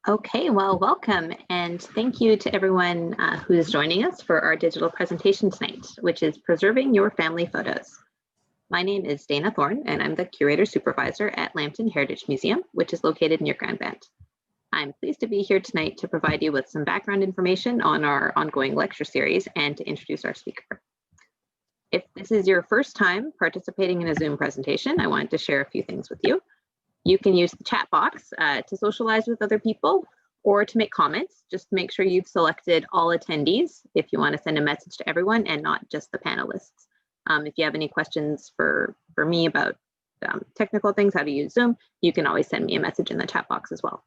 Okay, well, welcome, and thank you to everyone who is joining us for our digital presentation tonight, which is Preserving Your Family Photos. My name is Dana Thorne, and I'm the Curator Supervisor at Lambton Heritage Museum, which is located near Grand Bend. I'm pleased to be here tonight to provide you with some background information on our ongoing lecture series and to introduce our speaker. If this is your first time participating in a Zoom presentation, I wanted to share a few things with you. You can use the chat box to socialize with other people or to make comments. Just make sure you've selected all attendees if you want to send a message to everyone and not just the panelists. If you have any questions for me about technical things, how to use Zoom, you can always send me a message in the chat box as well.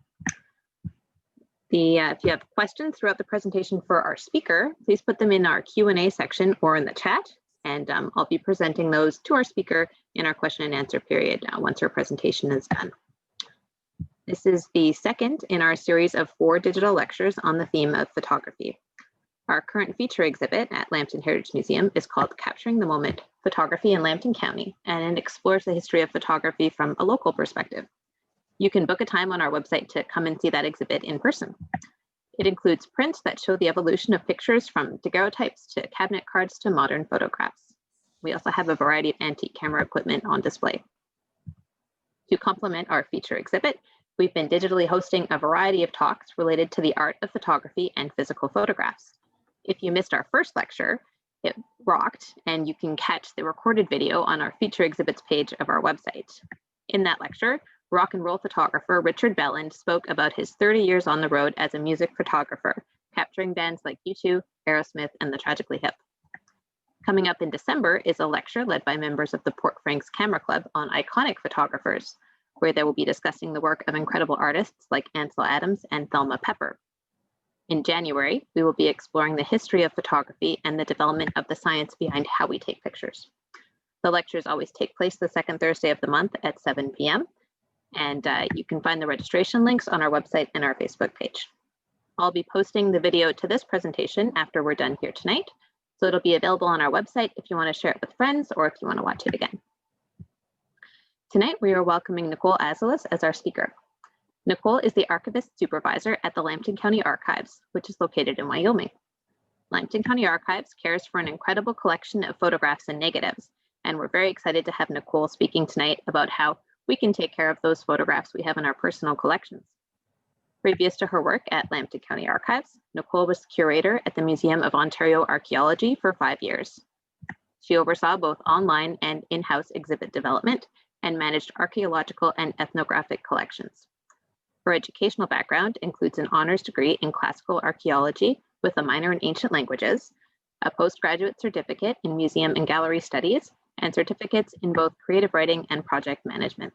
If you have questions throughout the presentation for our speaker, please put them in our Q&A section or in the chat. And I'll be presenting those to our speaker in our question and answer period once our presentation is done. This is the second in our series of 4 digital lectures on the theme of photography. Our current feature exhibit at Lambton Heritage Museum is called Capturing the Moment, Photography in Lambton County, and it explores the history of photography from a local perspective. You can book a time on our website to come and see that exhibit in person. It includes prints that show the evolution of pictures from daguerreotypes to cabinet cards to modern photographs. We also have a variety of antique camera equipment on display. To complement our feature exhibit, we've been digitally hosting a variety of talks related to the art of photography and physical photographs. If you missed our first lecture, it rocked, and you can catch the recorded video on our feature exhibits page of our website. In that lecture, rock and roll photographer Richard Belland spoke about his 30 years on the road as a music photographer, capturing bands like U2, Aerosmith, and the Tragically Hip. Coming up in December is a lecture led by members of the Port Franks Camera Club on iconic photographers, where they will be discussing the work of incredible artists like Ansel Adams and Thelma Pepper. In January, we will be exploring the history of photography and the development of the science behind how we take pictures. The lectures always take place the second Thursday of the month at 7 p.m. And you can find the registration links on our website and our Facebook page. I'll be posting the video to this presentation after we're done here tonight, so it'll be available on our website if you want to share it with friends or if you want to watch it again. Tonight, we are welcoming Nicole Aszalos as our speaker. Nicole is the Archivist Supervisor at the Lambton County Archives, which is located in Wyoming. Lambton County Archives cares for an incredible collection of photographs and negatives, and we're very excited to have Nicole speaking tonight about how we can take care of those photographs we have in our personal collections. Previous to her work at Lambton County Archives, Nicole was curator at the Museum of Ontario Archaeology for 5 years. She oversaw both online and in-house exhibit development and managed archaeological and ethnographic collections. Her educational background includes an honors degree in classical archaeology with a minor in ancient languages, a postgraduate certificate in museum and gallery studies, and certificates in both creative writing and project management.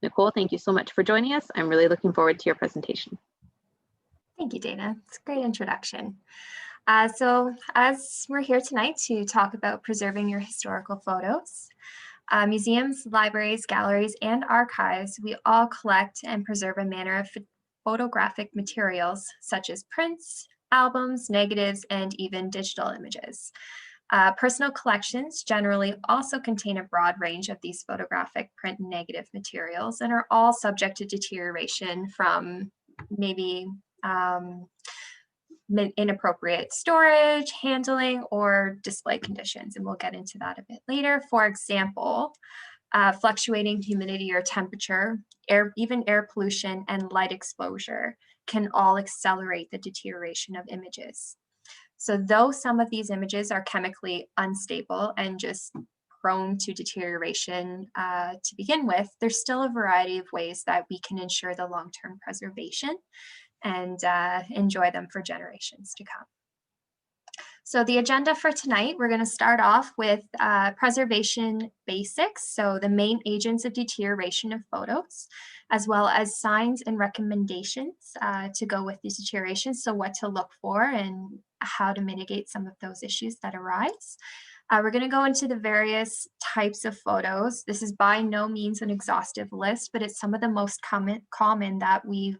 Nicole, thank you so much for joining us. I'm really looking forward to your presentation. Thank you, Dana. It's a great introduction. So as we're here tonight to talk about preserving your historical photos, museums, libraries, galleries, and archives, we all collect and preserve a manner of photographic materials such as prints, albums, negatives, and even digital images. Personal collections generally also contain a broad range of these photographic, print, and negative materials and are all subject to deterioration from maybe inappropriate storage, handling, or display conditions, and we'll get into that a bit later. For example, fluctuating humidity or temperature, even air pollution, and light exposure can all accelerate the deterioration of images. So though some of these images are chemically unstable and just prone to deterioration to begin with, there's still a variety of ways that we can ensure the long-term preservation and enjoy them for generations to come. So the agenda for tonight, we're going to start off with preservation basics, so the main agents of deterioration of photos, as well as signs and recommendations to go with the deterioration, so what to look for and how to mitigate some of those issues that arise. We're going to go into the various types of photos. This is by no means an exhaustive list, but it's some of the most common that we've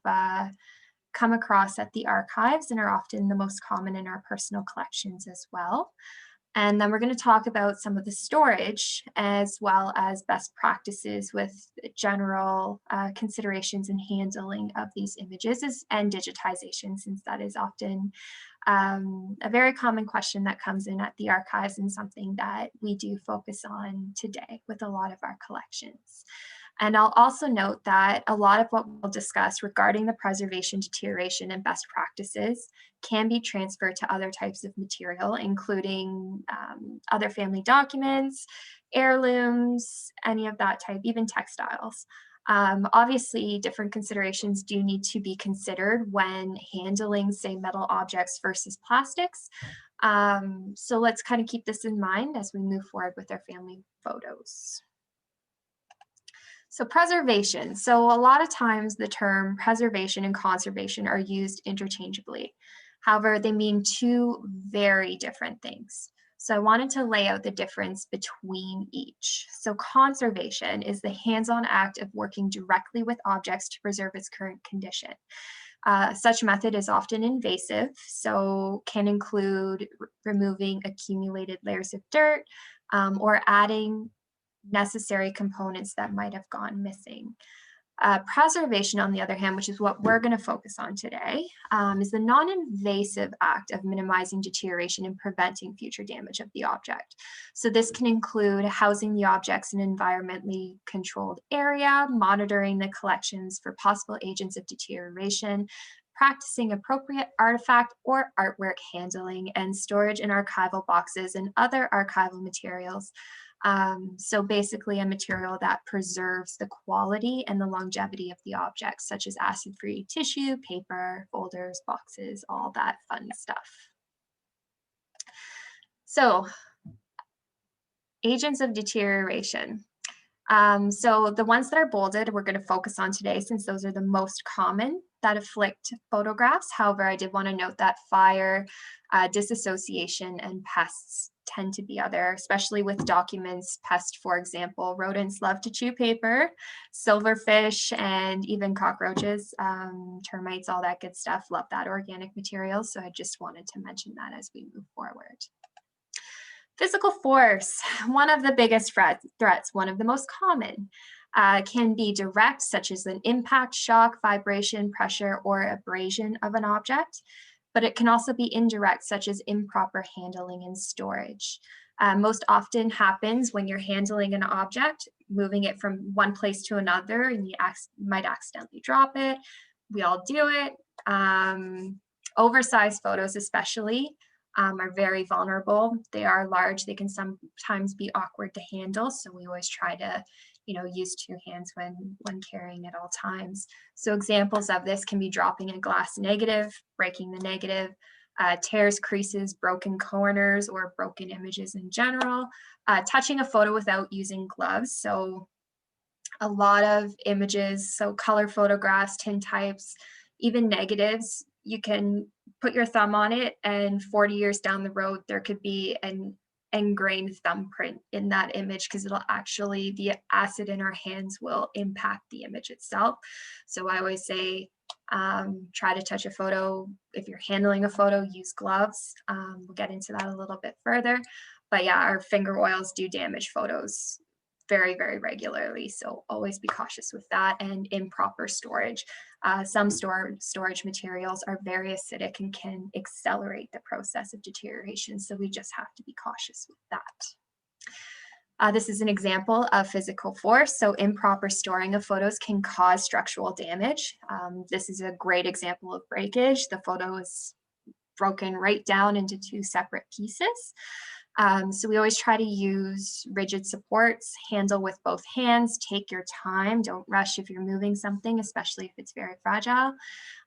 come across at the archives and are often the most common in our personal collections as well. And then we're going to talk about some of the storage as well as best practices with general considerations in handling of these images and digitization, since that is often a very common question that comes in at the archives and something that we do focus on today with a lot of our collections. And I'll also note that a lot of what we'll discuss regarding the preservation, deterioration, and best practices can be transferred to other types of material, including other family documents, heirlooms, any of that type, even textiles. Obviously, different considerations do need to be considered when handling, say, metal objects versus plastics. So let's kind of keep this in mind as we move forward with our family photos. So preservation. So a lot of times the term preservation and conservation are used interchangeably. However, they mean two very different things. So I wanted to lay out the difference between each. So conservation is the hands-on act of working directly with objects to preserve its current condition. Such method is often invasive, so can include removing accumulated layers of dirt or adding necessary components that might have gone missing. Preservation, on the other hand, which is what we're going to focus on today, is the non-invasive act of minimizing deterioration and preventing future damage of the object. So this can include housing the objects in an environmentally controlled area, monitoring the collections for possible agents of deterioration, practicing appropriate artifact or artwork handling, and storage in archival boxes and other archival materials. So basically a material that preserves the quality and the longevity of the objects, such as acid-free tissue, paper, folders, boxes, all that fun stuff. So agents of deterioration. So the ones that are bolded, we're going to focus on today since those are the most common that afflict photographs. However, I did want to note that fire, disassociation, and pests tend to be other, especially with documents. Pest, for example, rodents love to chew paper, silverfish, and even cockroaches, termites, all that good stuff, love that organic material. So I just wanted to mention that as we move forward. Physical force, one of the biggest threats, one of the most common, can be direct, such as an impact, shock, vibration, pressure, or abrasion of an object. But it can also be indirect, such as improper handling and storage. Most often happens when you're handling an object, moving it from one place to another, and you might accidentally drop it. We all do it. Oversized photos especially are very vulnerable. They are large. They can sometimes be awkward to handle. So we always try to use two hands when carrying at all times. So examples of this can be dropping a glass negative, breaking the negative, tears, creases, broken corners, or broken images in general, touching a photo without using gloves. So a lot of images, so color photographs, tintypes, even negatives, you can put your thumb on it and 40 years down the road, there could be an ingrained thumbprint in that image because it'll actually, the acid in our hands will impact the image itself. So I always say, try to touch a photo. If you're handling a photo, use gloves. We'll get into that a little bit further. But yeah, our finger oils do damage photos very, very regularly. So always be cautious with that, and improper storage. Some storage materials are very acidic and can accelerate the process of deterioration. So we just have to be cautious with that. This is an example of physical force. So improper storing of photos can cause structural damage. This is a great example of breakage. The photo is broken right down into two separate pieces. So we always try to use rigid supports, handle with both hands, take your time, don't rush if you're moving something, especially if it's very fragile,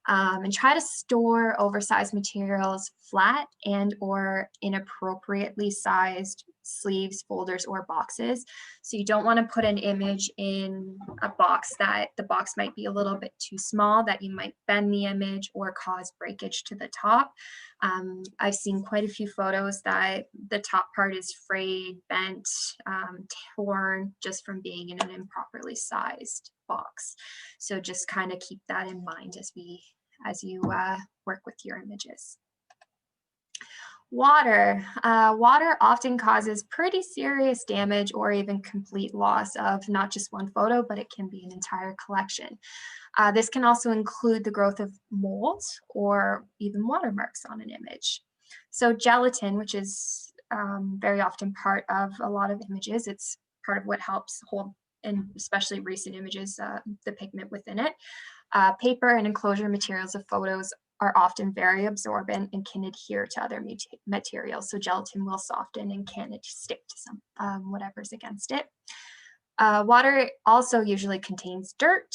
and try to store oversized materials flat and or inappropriately sized sleeves, folders, or boxes. So you don't want to put an image in a box that the box might be a little bit too small, that you might bend the image or cause breakage to the top. I've seen quite a few photos that the top part is frayed, bent, torn just from being in an improperly sized box. So just kind of keep that in mind as you work with your images. Water often causes pretty serious damage or even complete loss of not just one photo, but it can be an entire collection. This can also include the growth of mold or even watermarks on an image. So gelatin, which is very often part of a lot of images, it's part of what helps hold, and especially recent images, the pigment within it. Paper and enclosure materials of photos are often very absorbent and can adhere to other materials. So gelatin will soften and can stick to some whatever's against it. Water also usually contains dirt,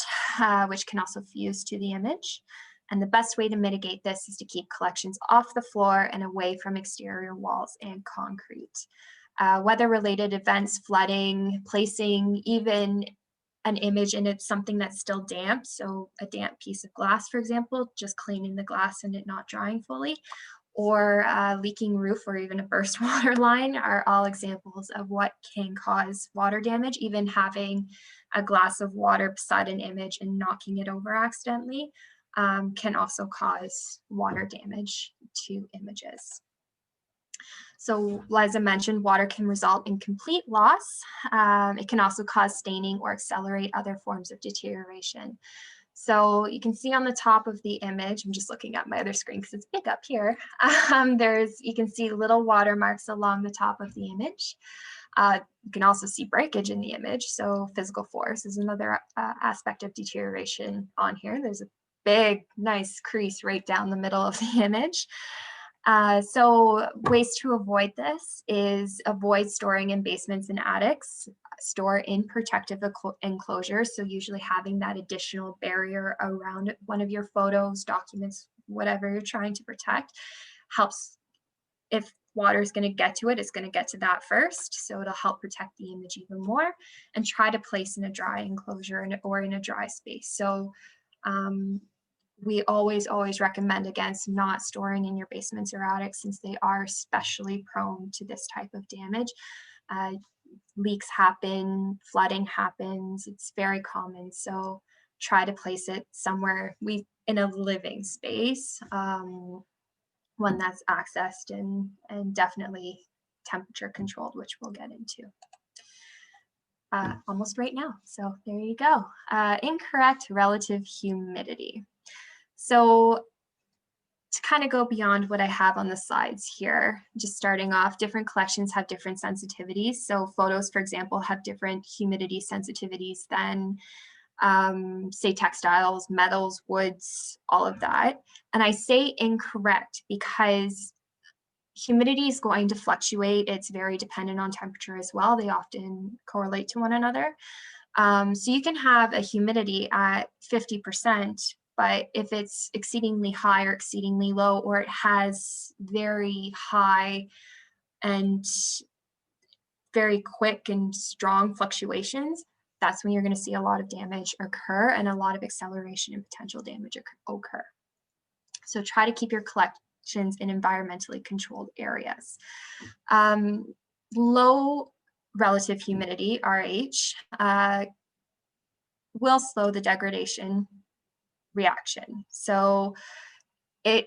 which can also fuse to the image. And the best way to mitigate this is to keep collections off the floor and away from exterior walls and concrete. Weather-related events, flooding, placing even an image and it's something that's still damp, so a damp piece of glass, for example, just cleaning the glass and it not drying fully, or a leaking roof or even a burst water line are all examples of what can cause water damage. Even having a glass of water beside an image and knocking it over accidentally can also cause water damage to images. So Liza mentioned water can result in complete loss. It can also cause staining or accelerate other forms of deterioration. So you can see on the top of the image, I'm just looking at my other screen because it's big up here. You can see little watermarks along the top of the image. You can also see breakage in the image. So physical force is another aspect of deterioration on here. There's a big, nice crease right down the middle of the image. So ways to avoid this is avoid storing in basements and attics, store in protective enclosures. So usually having that additional barrier around one of your photos, documents, whatever you're trying to protect helps. If water is going to get to it, it's going to get to that first. So it'll help protect the image even more, and try to place in a dry enclosure or in a dry space. So, we always recommend against not storing in your basements or attics since they are especially prone to this type of damage. Leaks happen, flooding happens, it's very common. So try to place it somewhere in a living space, one that's accessed and definitely temperature controlled, which we'll get into almost right now. So there you go. Incorrect relative humidity. So to kind of go beyond what I have on the slides here, just starting off, different collections have different sensitivities. So photos, for example, have different humidity sensitivities than, say, textiles, metals, woods, all of that. And I say incorrect because humidity is going to fluctuate. It's very dependent on temperature as well. They often correlate to one another. So you can have a humidity at 50%, but if it's exceedingly high or exceedingly low, or it has very high and very quick and strong fluctuations, that's when you're going to see a lot of damage occur and a lot of acceleration and potential damage occur. So try to keep your collections in environmentally controlled areas. Low relative humidity, RH, will slow the degradation reaction. So if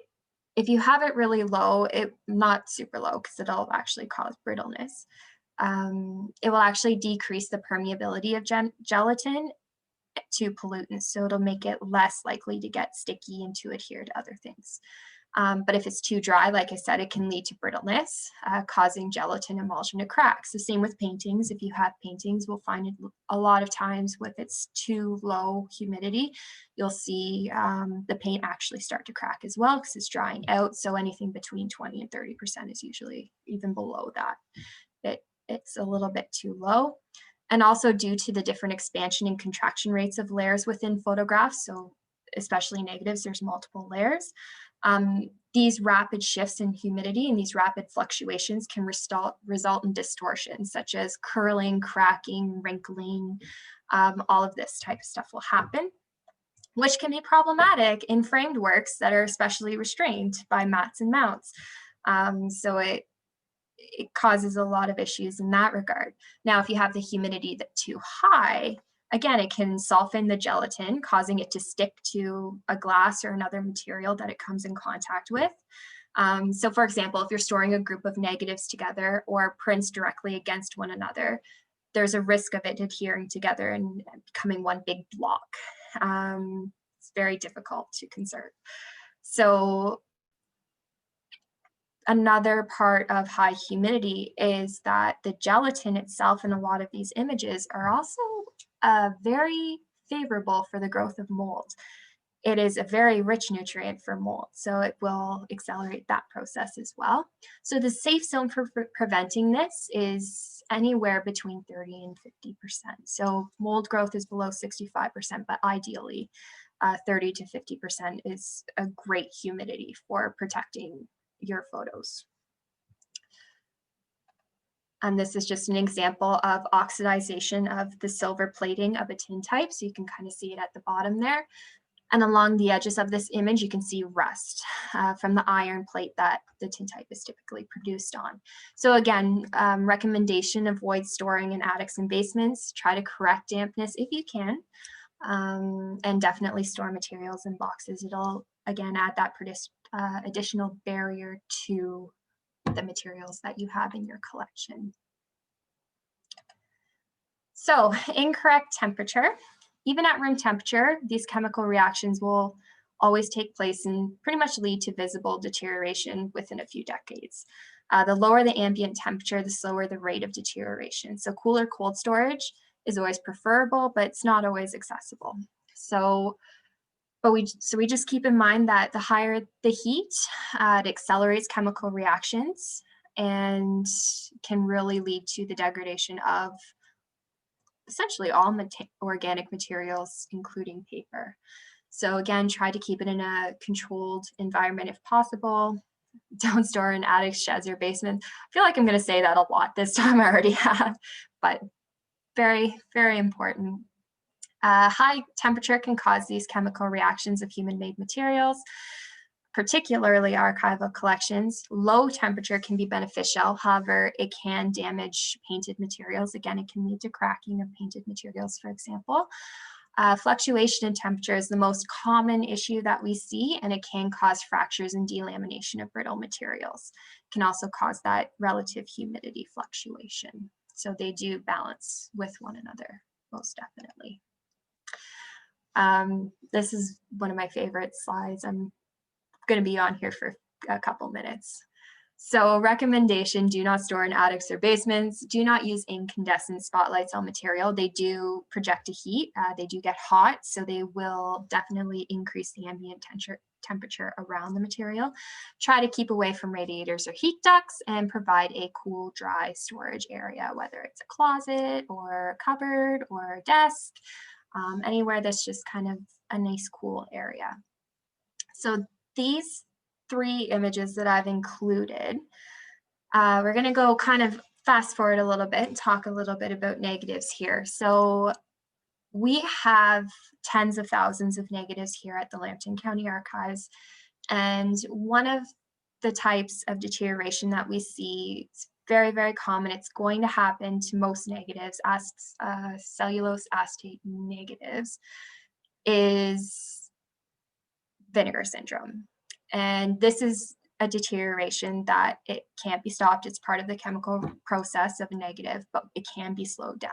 you have it really low, not super low because it'll actually cause brittleness, it will actually decrease the permeability of gelatin to pollutants. So it'll make it less likely to get sticky and to adhere to other things. But if it's too dry, like I said, it can lead to brittleness, causing gelatin emulsion to crack. So same with paintings. If you have paintings, we'll find it a lot of times with its too low humidity, you'll see the paint actually start to crack as well because it's drying out. So anything between 20 and 30% is usually even below that. It's a little bit too low. And also due to the different expansion and contraction rates of layers within photographs, so especially negatives, there's multiple layers. These rapid shifts in humidity and these rapid fluctuations can result in distortions such as curling, cracking, wrinkling. All of this type of stuff will happen, which can be problematic in framed works that are especially restrained by mats and mounts. So it causes a lot of issues in that regard. Now, if you have the humidity that's too high, again, it can soften the gelatin, causing it to stick to a glass or another material that it comes in contact with. So for example, if you're storing a group of negatives together or prints directly against one another, there's a risk of it adhering together and becoming one big block. It's very difficult to conserve. So another part of high humidity is that the gelatin itself in a lot of these images are also very favorable for the growth of mold. It is a very rich nutrient for mold, so it will accelerate that process as well. So the safe zone for preventing this is anywhere between 30 and 50%. So mold growth is below 65%, but ideally 30 to 50% is a great humidity for protecting your photos. And this is just an example of oxidization of the silver plating of a tintype. So you can kind of see it at the bottom there. And along the edges of this image, you can see rust from the iron plate that the tintype is typically produced on. So again, recommendation, avoid storing in attics and basements. Try to correct dampness if you can. And definitely store materials in boxes. It'll, again, add that additional barrier to the materials that you have in your collection. So, incorrect temperature. Even at room temperature, these chemical reactions will always take place and pretty much lead to visible deterioration within a few decades. The lower the ambient temperature, the slower the rate of deterioration. So cooler cold storage is always preferable, but it's not always accessible. So we just keep in mind that the higher the heat, it accelerates chemical reactions and can really lead to the degradation of essentially all organic materials, including paper. So again, try to keep it in a controlled environment if possible. Don't store in attics, sheds, or basements. I feel like I'm going to say that a lot this time. I already have, but very, very important. High temperature can cause these chemical reactions of human-made materials, particularly archival collections. Low temperature can be beneficial. However, it can damage painted materials. Again, it can lead to cracking of painted materials, for example. Fluctuation in temperature is the most common issue that we see, and it can cause fractures and delamination of brittle materials. It can also cause that relative humidity fluctuation. So they do balance with one another, most definitely. This is one of my favorite slides. I'm going to be on here for a couple minutes. So recommendation, do not store in attics or basements. Do not use incandescent spotlights on material. They do project a heat. They do get hot, so they will definitely increase the ambient temperature around the material. Try to keep away from radiators or heat ducts and provide a cool, dry storage area, whether it's a closet or a cupboard or a desk, anywhere that's just kind of a nice, cool area. So these 3 images that I've included, we're going to go kind of fast forward a little bit and talk a little bit about negatives here. So we have tens of thousands of negatives here at the Lambton County Archives, and one of the types of deterioration that we see, it's very, very common. It's going to happen to most negatives, cellulose acetate negatives, is vinegar syndrome. And this is a deterioration that it can't be stopped. It's part of the chemical process of a negative, but it can be slowed down.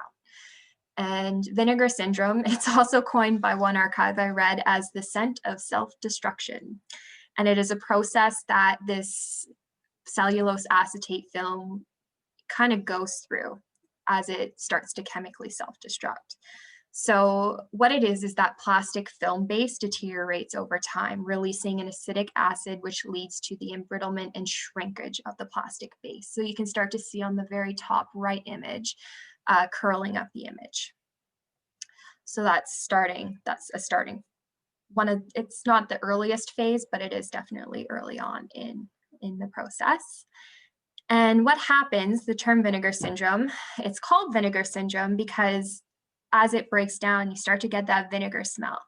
And vinegar syndrome, it's also coined by one archive I read as the scent of self-destruction. And it is a process that this cellulose acetate film kind of goes through as it starts to chemically self-destruct. So what it is that plastic film base deteriorates over time, releasing an acidic acid, which leads to the embrittlement and shrinkage of the plastic base. So you can start to see on the very top right image, curling up the image. So that's a starting one. It's not the earliest phase, but it is definitely early on in the process. And what happens, the term vinegar syndrome, it's called vinegar syndrome because as it breaks down, you start to get that vinegar smell.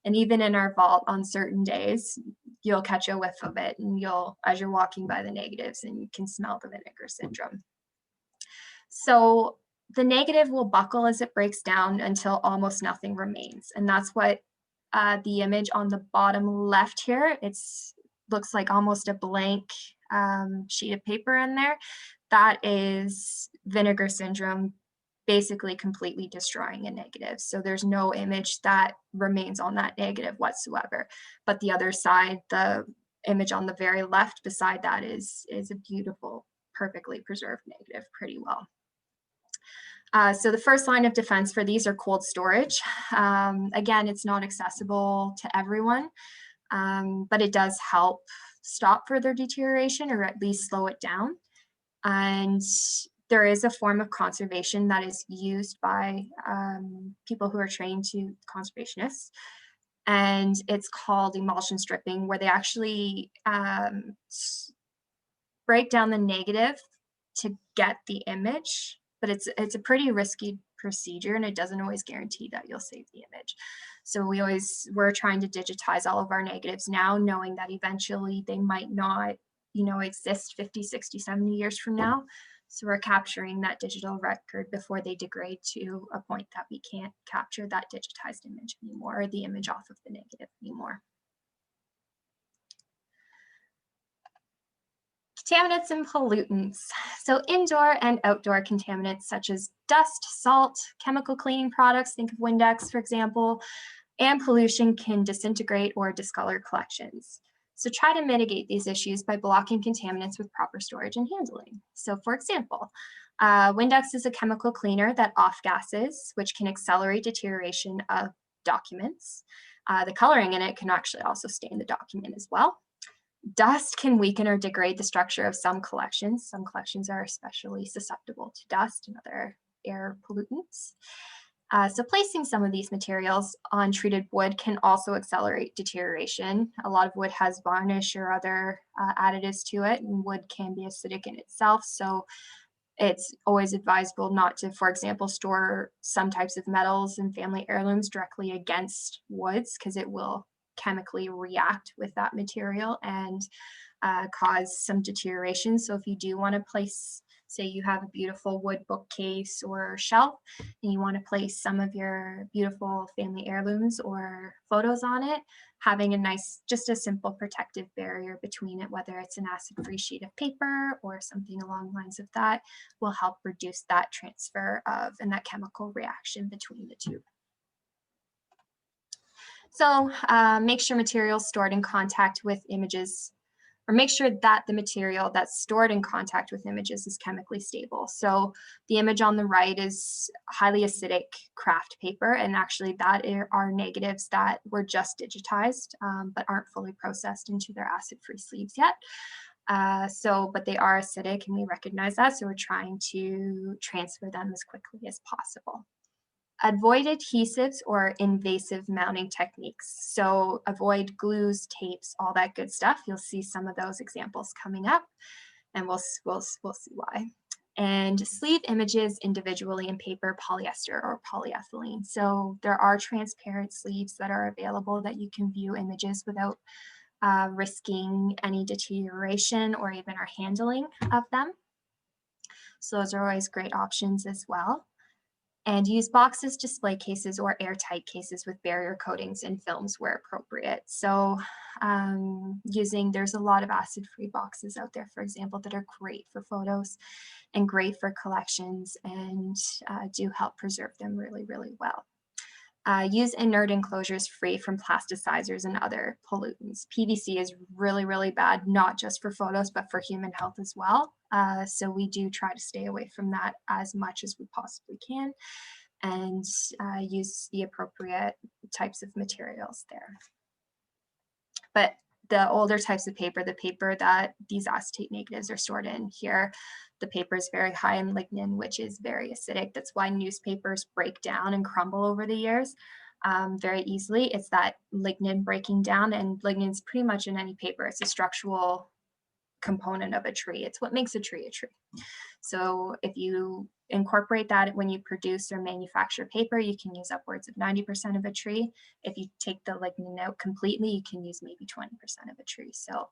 And even in our vault on certain days, you'll catch a whiff of it and as you're walking by the negatives, and you can smell the vinegar syndrome. So the negative will buckle as it breaks down until almost nothing remains. And that's what the image on the bottom left here, it's looks like almost a blank sheet of paper in there, that is vinegar syndrome, basically completely destroying a negative. So there's no image that remains on that negative whatsoever. But the other side, the image on the very left beside that is a beautiful, perfectly preserved negative pretty well. So the first line of defense for these are cold storage. Again, it's not accessible to everyone, but it does help stop further deterioration or at least slow it down. And there is a form of conservation that is used by people who are trained to conservationists. And it's called emulsion stripping, where they actually break down the negative to get the image, but it's a pretty risky procedure, and it doesn't always guarantee that you'll save the image. So we're trying to digitize all of our negatives now, knowing that eventually they might not, exist 50, 60, 70 years from now. So we're capturing that digital record before they degrade to a point that we can't capture that digitized image anymore, or the image off of the negative anymore. Contaminants and pollutants. So indoor and outdoor contaminants such as dust, salt, chemical cleaning products, think of Windex, for example, and pollution can disintegrate or discolor collections. So try to mitigate these issues by blocking contaminants with proper storage and handling. So for example, Windex is a chemical cleaner that off-gasses, which can accelerate deterioration of documents. The coloring in it can actually also stain the document as well. Dust can weaken or degrade the structure of some collections. Some collections are especially susceptible to dust and other air pollutants. So placing some of these materials on treated wood can also accelerate deterioration. A lot of wood has varnish or other additives to it, and wood can be acidic in itself. So it's always advisable not to, for example, store some types of metals and family heirlooms directly against woods, because it will chemically react with that material and cause some deterioration. So if you do want to place, say you have a beautiful wood bookcase or shelf, and you want to place some of your beautiful family heirlooms or photos on it, having a nice, just a simple protective barrier between it, whether it's an acid-free sheet of paper or something along the lines of that, will help reduce that transfer of and that chemical reaction between the two. So make sure materials stored in contact with images, or make sure that the material that's stored in contact with images is chemically stable. So the image on the right is highly acidic craft paper, and actually that are negatives that were just digitized but aren't fully processed into their acid-free sleeves yet. But they are acidic, and we recognize that, so we're trying to transfer them as quickly as possible. Avoid adhesives or invasive mounting techniques. So avoid glues, tapes, all that good stuff. You'll see some of those examples coming up, and we'll see why. And sleeve images individually in paper, polyester, or polyethylene. So there are transparent sleeves that are available that you can view images without risking any deterioration or even our handling of them. So those are always great options as well. And use boxes, display cases, or airtight cases with barrier coatings and films where appropriate. So there's a lot of acid-free boxes out there, for example, that are great for photos and great for collections, and do help preserve them really, really well. Use inert enclosures free from plasticizers and other pollutants. PVC is really, really bad, not just for photos, but for human health as well. So we do try to stay away from that as much as we possibly can, and use the appropriate types of materials there. But the older types of paper, the paper that these acetate negatives are stored in here, the paper is very high in lignin, which is very acidic. That's why newspapers break down and crumble over the years very easily. It's that lignin breaking down, and lignin is pretty much in any paper. It's a structural component of a tree. It's what makes a tree a tree. So if you incorporate that when you produce or manufacture paper, you can use upwards of 90% of a tree. If you take the lignin out completely, you can use maybe 20% of a tree. So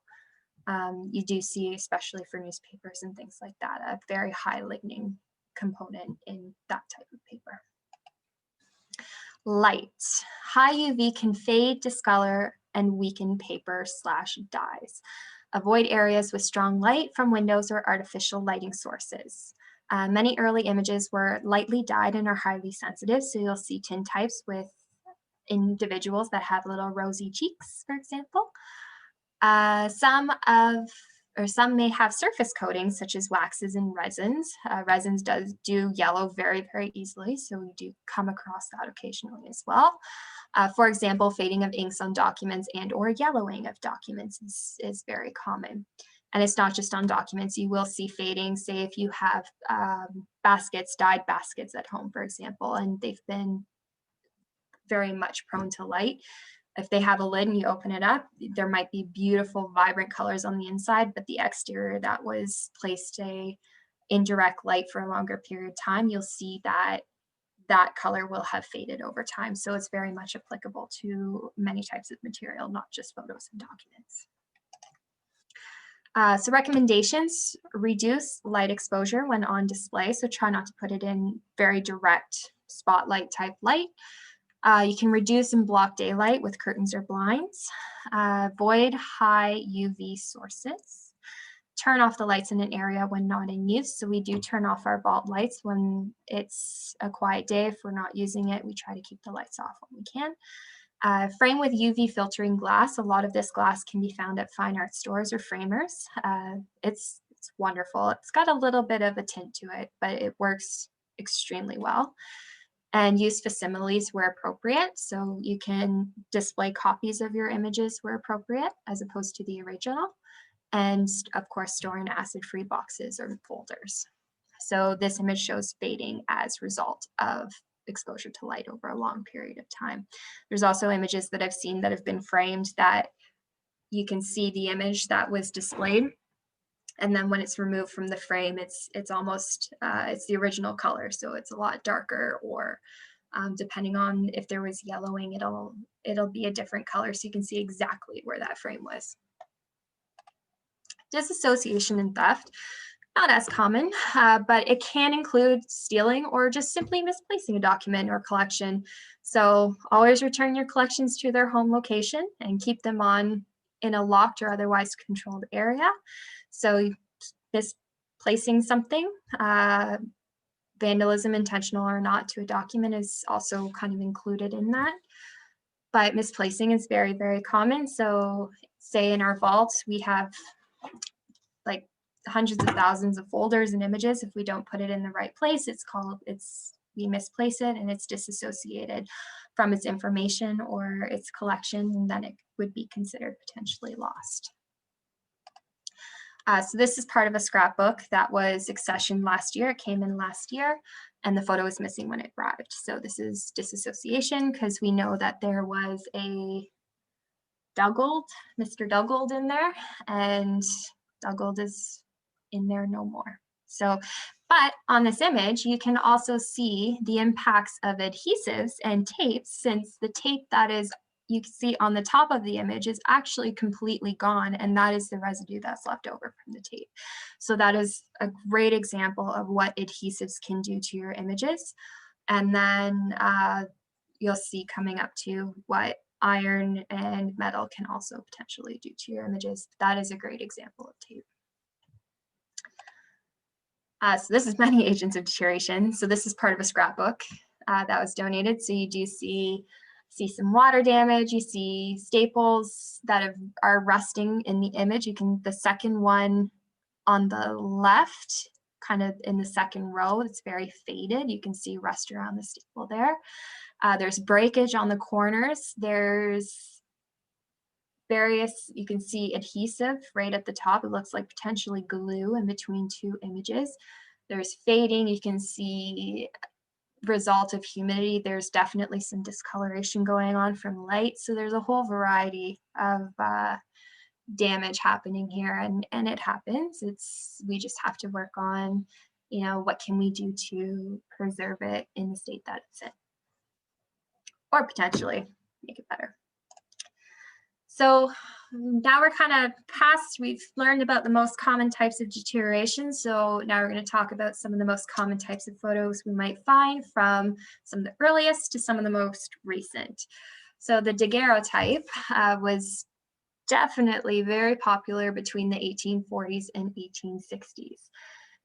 you do see, especially for newspapers and things like that, a very high lignin component in that type of paper. Light. High UV can fade, discolor, and weaken paper/dyes. Avoid areas with strong light from windows or artificial lighting sources. Many early images were lightly dyed and are highly sensitive, so you'll see tintypes with individuals that have little rosy cheeks, for example. Some may have surface coatings such as waxes and resins. Resins do yellow very, very easily, so we do come across that occasionally as well. For example, fading of inks on documents and or yellowing of documents is very common. And it's not just on documents. You will see fading, say if you have dyed baskets at home, for example, and they've been very much prone to light. If they have a lid and you open it up, there might be beautiful, vibrant colors on the inside, but the exterior that was placed in direct light for a longer period of time, you'll see that that color will have faded over time. So it's very much applicable to many types of material, not just photos and documents. So recommendations: reduce light exposure when on display. So try not to put it in very direct spotlight type light. You can reduce and block daylight with curtains or blinds. Avoid high UV sources. Turn off the lights in an area when not in use. So we do turn off our bulb lights when it's a quiet day. If we're not using it, we try to keep the lights off when we can. Frame with UV filtering glass. A lot of this glass can be found at fine art stores or framers. It's wonderful. It's got a little bit of a tint to it, but it works extremely well. And use facsimiles where appropriate. So you can display copies of your images where appropriate as opposed to the original. And of course, store in acid-free boxes or folders. So this image shows fading as a result of exposure to light over a long period of time. There's also images that I've seen that have been framed that you can see the image that was displayed. And then when it's removed from the frame, it's almost, it's the original color. So it's a lot darker, or depending on if there was yellowing, it'll be a different color. So you can see exactly where that frame was. Disassociation and theft, not as common, but it can include stealing or just simply misplacing a document or collection. So always return your collections to their home location and keep them in a locked or otherwise controlled area. So misplacing something, vandalism, intentional or not, to a document is also kind of included in that. But misplacing is very, very common. So say in our vaults, we have like hundreds of thousands of folders and images. If we don't put it in the right place, we misplace it and it's disassociated from its information or its collection, and then it would be considered potentially lost. So this is part of a scrapbook that was accessioned last year. It came in last year and the photo was missing when it arrived. So this is disassociation because we know that there was a Mr. Duggold in there, and Duggold is in there no more. So, but on this image, you can also see the impacts of adhesives and tapes, since the tape that is you can see on the top of the image is actually completely gone, and that is the residue that's left over from the tape. So that is a great example of what adhesives can do to your images. And then you'll see coming up to what iron and metal can also potentially do to your images. That is a great example of tape. So this is many agents of deterioration. So this is part of a scrapbook that was donated. So you do see some water damage. You see staples that are rusting in the image. The second one on the left, kind of in the second row, it's very faded. You can see rust around the staple there. There's breakage on the corners. There's various, you can see adhesive right at the top. It looks like potentially glue in between two images. There's fading. You can see result of humidity. There's definitely some discoloration going on from light. So there's a whole variety of damage happening here, and it happens. We just have to work on, what can we do to preserve it in the state that it's in, or potentially make it better. So now we're kind of we've learned about the most common types of deterioration. So now we're going to talk about some of the most common types of photos we might find, from some of the earliest to some of the most recent. So the daguerreotype was definitely very popular between the 1840s and 1860s.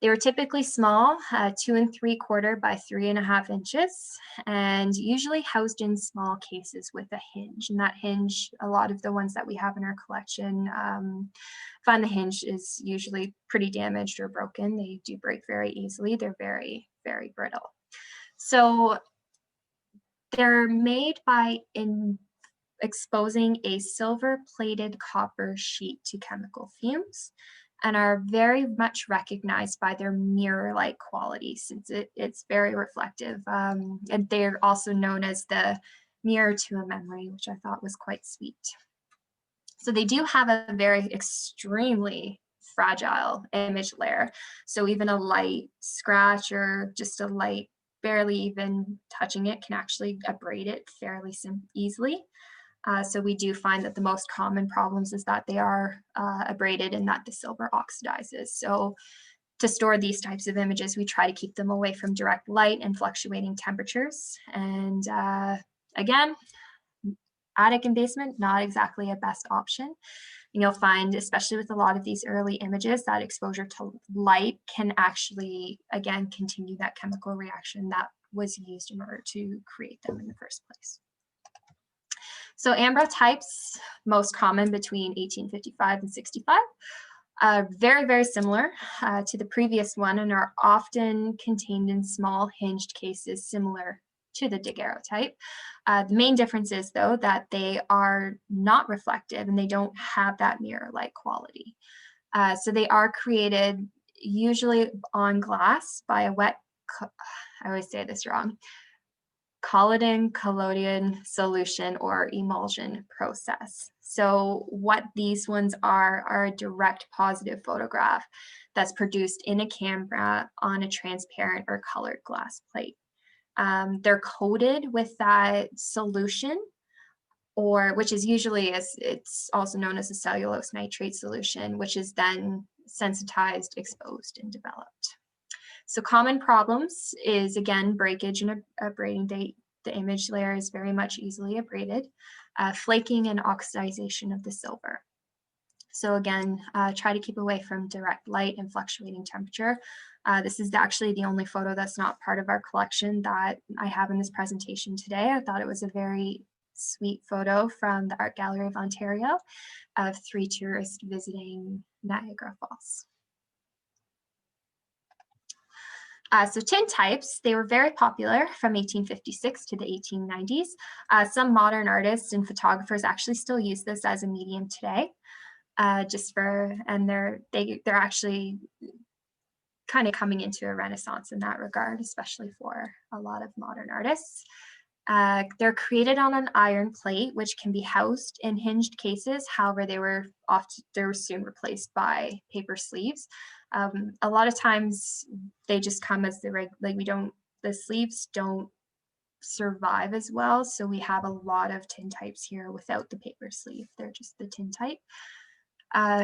They were typically small, 2 3/4 by 3.5 inches, and usually housed in small cases with a hinge. And that hinge, a lot of the ones that we have in our collection, find the hinge is usually pretty damaged or broken. They do break very easily. They're very, very brittle. So they're made by exposing a silver-plated copper sheet to chemical fumes, and are very much recognized by their mirror-like quality since it's very reflective. And they're also known as the mirror to a memory, which I thought was quite sweet. So they do have a very extremely fragile image layer. So even a light scratch or just a light, barely even touching it, can actually abrade it fairly easily. So we do find that the most common problems is that they are abraded and that the silver oxidizes. So to store these types of images, we try to keep them away from direct light and fluctuating temperatures. And again, attic and basement, not exactly a best option. And you'll find, especially with a lot of these early images, that exposure to light can actually, again, continue that chemical reaction that was used in order to create them in the first place. So ambrotypes, most common between 1855 and 65, very, very similar to the previous one and are often contained in small hinged cases similar to the daguerreotype. The main difference is, though, that they are not reflective and they don't have that mirror-like quality. So they are created usually on glass by a wet, I always say this wrong, collodion solution or emulsion process. So what these ones are a direct positive photograph that's produced in a camera on a transparent or colored glass plate. They're coated with that solution, or which is usually, it's also known as a cellulose nitrate solution, which is then sensitized, exposed, and developed. So common problems is, again, breakage and abrading. The image layer is very much easily abraded, flaking and oxidization of the silver. So again, try to keep away from direct light and fluctuating temperature. This is actually the only photo that's not part of our collection that I have in this presentation today. I thought it was a very sweet photo from the Art Gallery of Ontario of 3 tourists visiting Niagara Falls. So tintypes, they were very popular from 1856 to the 1890s. Some modern artists and photographers actually still use this as a medium today. And they're actually kind of coming into a renaissance in that regard, especially for a lot of modern artists. They're created on an iron plate, which can be housed in hinged cases. However, they were soon replaced by paper sleeves. A lot of times they just come as the sleeves don't survive as well. So we have a lot of tintypes here without the paper sleeve. They're just the tintype.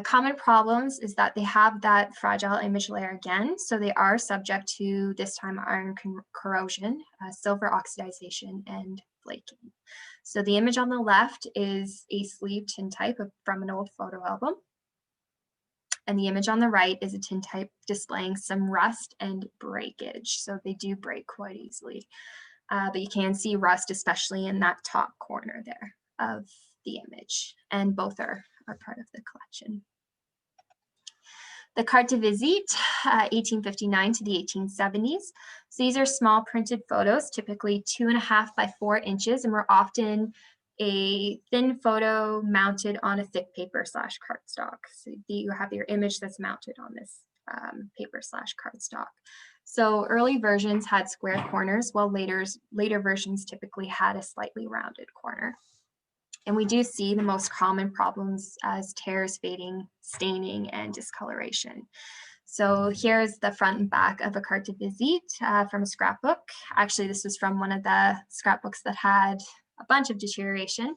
Common problems is that they have that fragile image layer again, so they are subject to, this time, iron corrosion, silver oxidization, and flaking. So the image on the left is a sleeve tintype from an old photo album, and the image on the right is a tintype displaying some rust and breakage. So they do break quite easily, but you can see rust, especially in that top corner there of the image, and both are part of the collection. The carte de visite, 1859 to the 1870s. So these are small printed photos, typically 2.5 by 4 inches, and were often a thin photo mounted on a thick paper / cardstock. So you have your image that's mounted on this paper / cardstock. So early versions had square corners, while later versions typically had a slightly rounded corner. And we do see the most common problems as tears, fading, staining, and discoloration. So here's the front and back of a carte de visite from a scrapbook. Actually, this was from one of the scrapbooks that had a bunch of deterioration.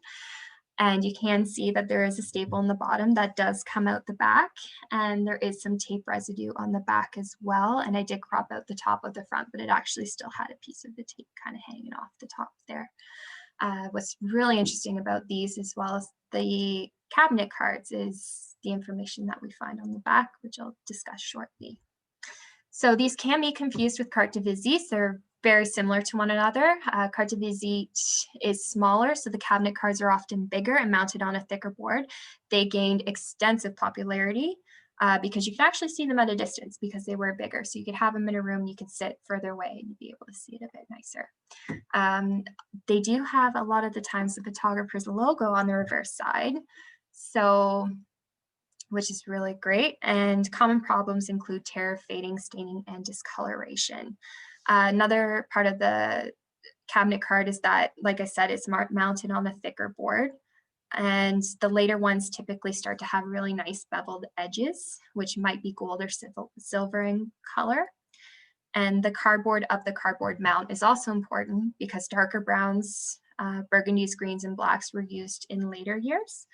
And you can see that there is a staple in the bottom that does come out the back, and there is some tape residue on the back as well. And I did crop out the top of the front, but it actually still had a piece of the tape kind of hanging off the top there. What's really interesting about these, as well as the cabinet cards, is the information that we find on the back, which I'll discuss shortly. So these can be confused with carte de visite. They're very similar to one another. Carte de visite is smaller, so the cabinet cards are often bigger and mounted on a thicker board. They gained extensive popularity because you can actually see them at a distance because they were bigger. So you could have them in a room, you could sit further away and you'd be able to see it a bit nicer. They do have, a lot of the times, the photographer's logo on the reverse side, so which is really great. And common problems include tear, fading, staining, and discoloration. Another part of the cabinet card is that, like I said, it's mounted on a thicker board. And the later ones typically start to have really nice beveled edges, which might be gold or silver in color. And the cardboard of the cardboard mount is also important because darker browns, burgundies, greens, and blacks were used in later years.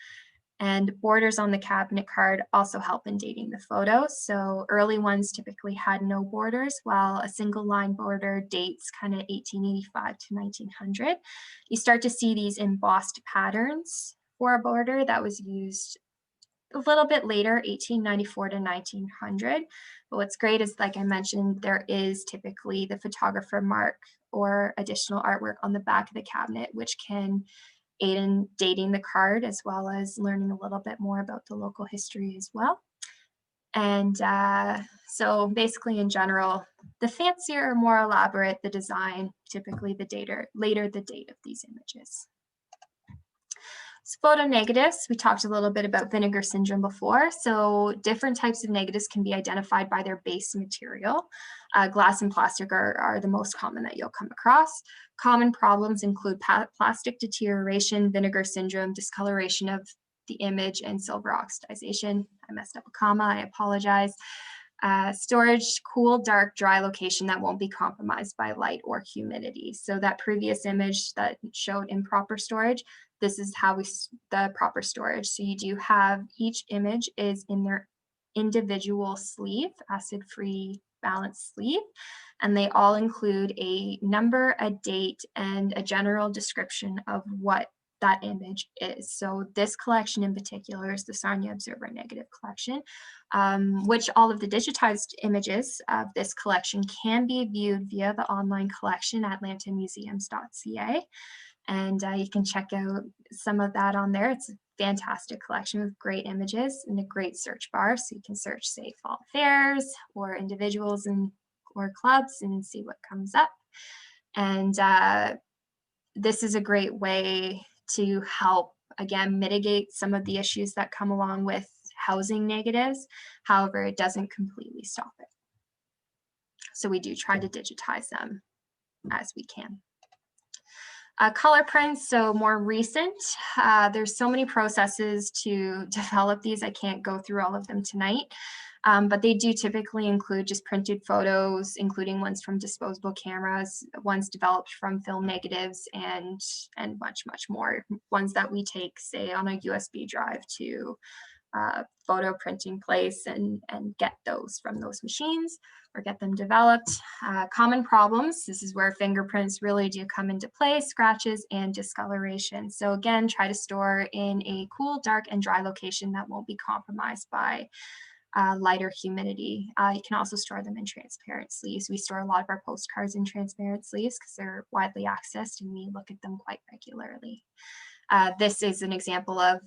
And borders on the cabinet card also help in dating the photo. So early ones typically had no borders, while a single line border dates kind of 1885 to 1900. You start to see these embossed patterns for a border that was used a little bit later, 1894 to 1900. But what's great is, like I mentioned, there is typically the photographer mark or additional artwork on the back of the cabinet, which can aid in dating the card, as well as learning a little bit more about the local history as well. And so basically, in general, the fancier or more elaborate the design, typically the later the date of these images. So photo negatives, we talked a little bit about vinegar syndrome before. So different types of negatives can be identified by their base material. Glass and plastic are the most common that you'll come across. Common problems include plastic deterioration, vinegar syndrome, discoloration of the image, and silver oxidization. I messed up a comma, I apologize. Storage, cool, dark, dry location that won't be compromised by light or humidity. So that previous image that showed improper storage, this is how the proper storage. So you do have, each image is in their individual sleeve, acid-free balanced sleeve, and they all include a number, a date, and a general description of what that image is. So this collection in particular is the Sarnia Observer Negative Collection, which all of the digitized images of this collection can be viewed via the online collection at lambtonmuseums.ca. And you can check out some of that on there. It's a fantastic collection with great images and a great search bar. So you can search, say, fall fairs or individuals or clubs and see what comes up. And this is a great way to help, again, mitigate some of the issues that come along with housing negatives. However, it doesn't completely stop it. So we do try to digitize them as we can. Color prints, so more recent. There's so many processes to develop these. I can't go through all of them tonight, but they do typically include just printed photos, including ones from disposable cameras, ones developed from film negatives, and much, much more. Ones that we take, say, on a USB drive to photo printing place and get those from those machines or get them developed. Common problems, this is where fingerprints really do come into play, scratches and discoloration. So again, try to store in a cool, dark, and dry location that won't be compromised by light or humidity. You can also store them in transparent sleeves. We store a lot of our postcards in transparent sleeves because they're widely accessed and we look at them quite regularly. This is an example of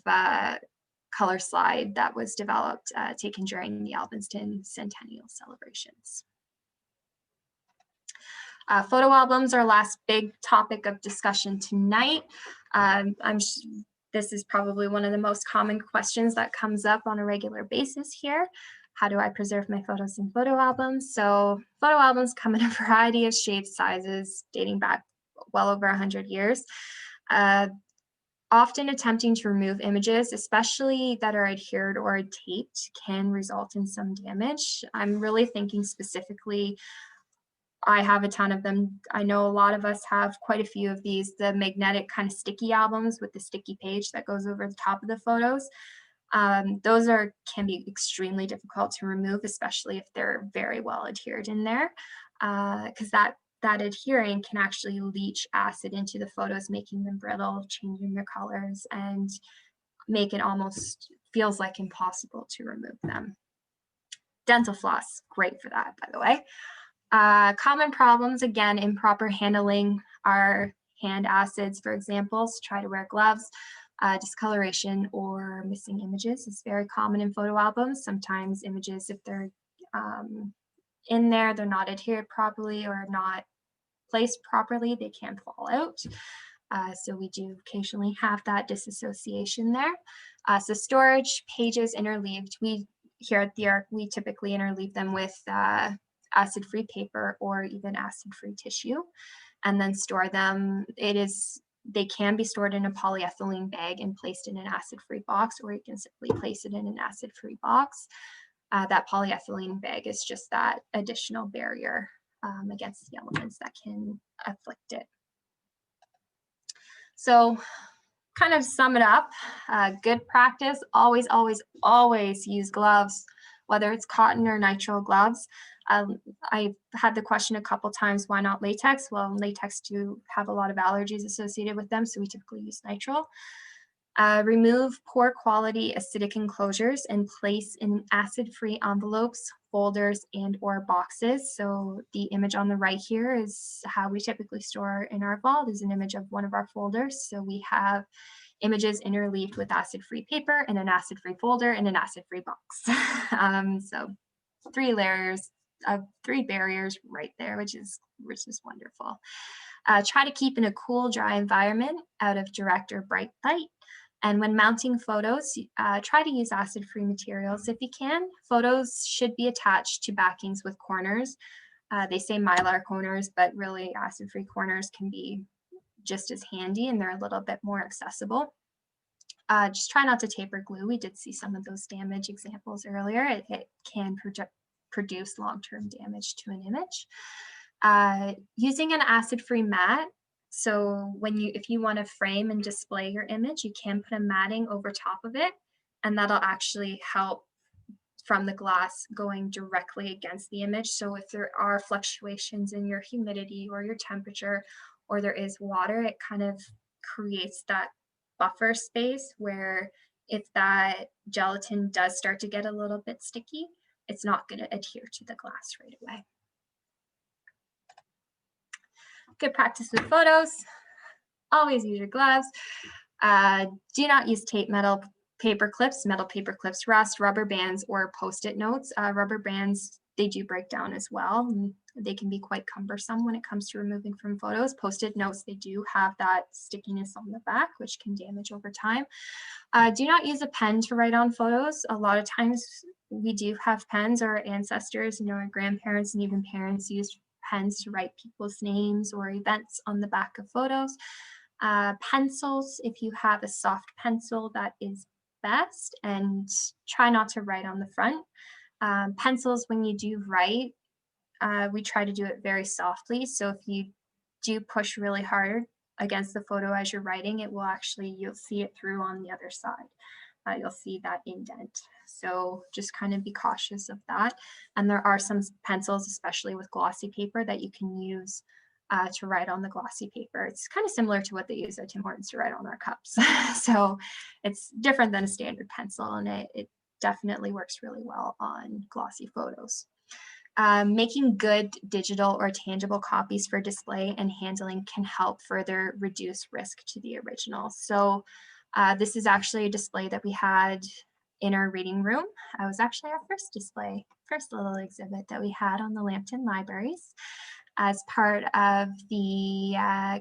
color slide that was developed, taken during the Alvinston Centennial celebrations. Photo albums, our last big topic of discussion tonight. This is probably one of the most common questions that comes up on a regular basis here. How do I preserve my photos in photo albums? So photo albums come in a variety of shapes, sizes, dating back well over 100 years. Often attempting to remove images, especially that are adhered or taped, can result in some damage. I'm really thinking specifically, I have a ton of them. I know a lot of us have quite a few of these, the magnetic kind of sticky albums with the sticky page that goes over the top of the photos. Those can be extremely difficult to remove, especially if they're very well adhered in there, because that that adhering can actually leach acid into the photos, making them brittle, changing their colors, and make it almost feels like impossible to remove them. Dental floss, great for that, by the way. Common problems, again, improper handling are hand acids, for example, so try to wear gloves. Discoloration or missing images is very common in photo albums. Sometimes images, if they're in there, they're not adhered properly or not placed properly, they can fall out. So we do occasionally have that disassociation there. So storage, pages interleaved. We here at the ARC, we typically interleave them with acid-free paper or even acid-free tissue, and then store them. They can be stored in a polyethylene bag and placed in an acid-free box, or you can simply place it in an acid-free box. That polyethylene bag is just that additional barrier against the elements that can afflict it. So kind of sum it up, good practice, always, always, always use gloves, whether it's cotton or nitrile gloves. I've had the question a couple times, why not latex? Well, latex do have a lot of allergies associated with them, so we typically use nitrile. Remove poor quality acidic enclosures and place in acid-free envelopes, folders, and or boxes. So the image on the right here is how we typically store in our vault, is an image of one of our folders. So we have images interleaved with acid-free paper and an acid-free folder and an acid-free box. So 3 layers of 3 barriers right there, which is wonderful. Try to keep in a cool, dry environment out of direct or bright light. And when mounting photos, try to use acid-free materials if you can. Photos should be attached to backings with corners. They say mylar corners, but really acid-free corners can be just as handy, and they're a little bit more accessible. Just try not to tape or glue. We did see some of those damage examples earlier. It can produce long-term damage to an image. Using an acid-free mat. So if you want to frame and display your image, you can put a matting over top of it, and that'll actually help from the glass going directly against the image. So if there are fluctuations in your humidity or your temperature, or there is water, it kind of creates that buffer space where if that gelatin does start to get a little bit sticky, it's not going to adhere to the glass right away. Good practice with photos. Always use your gloves. Do not use tape, metal paper clips rust, rubber bands, or Post-it notes. Rubber bands, they do break down as well. And they can be quite cumbersome when it comes to removing from photos. Post-it notes, they do have that stickiness on the back, which can damage over time. Do not use a pen to write on photos. A lot of times we do have pens. Our ancestors, our grandparents and even parents used pens to write people's names or events on the back of photos. Pencils, if you have a soft pencil, that is best, and try not to write on the front. Pencils, when you do write, we try to do it very softly. So if you do push really hard against the photo as you're writing, it will actually, you'll see it through on the other side. You'll see that indent. So just kind of be cautious of that. And there are some pencils, especially with glossy paper, that you can use to write on the glossy paper. It's kind of similar to what they use at Tim Hortons to write on their cups. So it's different than a standard pencil, and it definitely works really well on glossy photos. Making good digital or tangible copies for display and handling can help further reduce risk to the original. So this is actually a display that we had in our reading room. It was actually our first display, first little exhibit that we had on the Lambton Libraries as part of the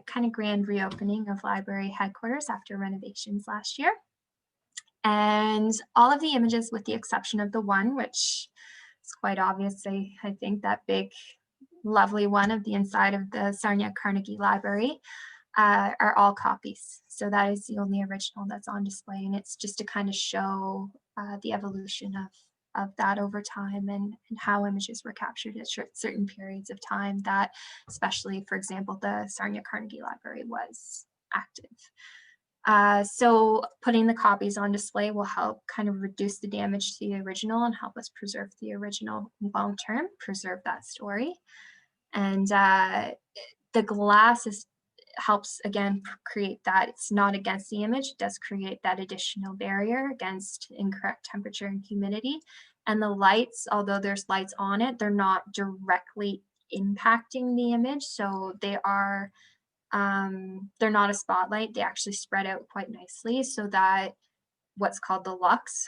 kind of grand reopening of library headquarters after renovations last year. And all of the images, with the exception of the one, which is quite obvious, I think that big, lovely one of the inside of the Sarnia Carnegie Library, are all copies. So that is the only original that's on display, and it's just to kind of show the evolution of that over time and how images were captured at certain periods of time that, especially, for example, the Sarnia Carnegie Library was active. So putting the copies on display will help kind of reduce the damage to the original and help us preserve the original long term, preserve that story. And the glass helps, again, create that. It's not against the image. It does create that additional barrier against incorrect temperature and humidity. And the lights, although there's lights on it, they're not directly impacting the image. So they are, they're not a spotlight. They actually spread out quite nicely so that what's called the lux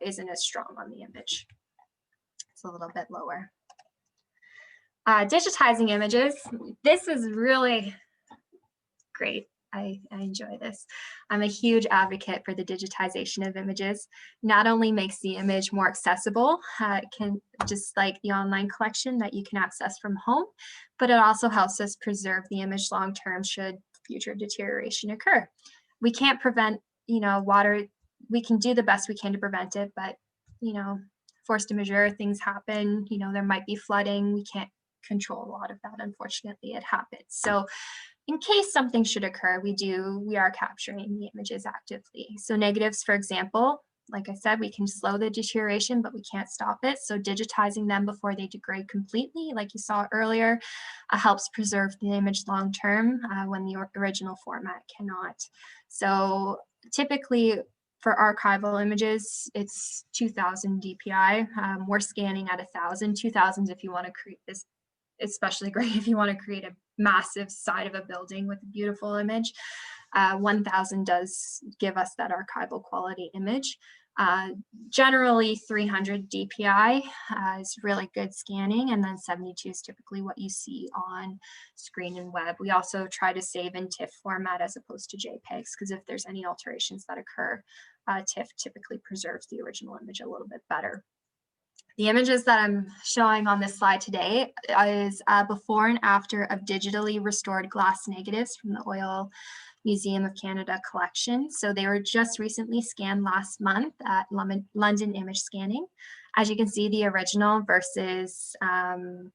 isn't as strong on the image. It's a little bit lower. Digitizing images. This is really great. I enjoy this. I'm a huge advocate for the digitization of images. Not only makes the image more accessible, it can, just like the online collection that you can access from home, but it also helps us preserve the image long term should future deterioration occur. We can't prevent, water. We can do the best we can to prevent it, but force majeure, things happen. There might be flooding. We can't control a lot of that. Unfortunately, it happens. So in case something should occur, we are capturing the images actively. So negatives, for example, like I said, we can slow the deterioration, but we can't stop it. So digitizing them before they degrade completely, like you saw earlier, helps preserve the image long term when the original format cannot. So typically for archival images, it's 2000 DPI. We're scanning at 1000. 2000 if you want to create this, especially great if you want to create a massive side of a building with a beautiful image. 1000 does give us that archival quality image. Generally 300 DPI is really good scanning, and then 72 is typically what you see on screen and web. We also try to save in TIFF format as opposed to JPEGs, because if there's any alterations that occur, TIFF typically preserves the original image a little bit better. The images that I'm showing on this slide today is before and after of digitally restored glass negatives from the Oil Museum of Canada collection. So they were just recently scanned last month at London Image Scanning. As you can see, the original versus the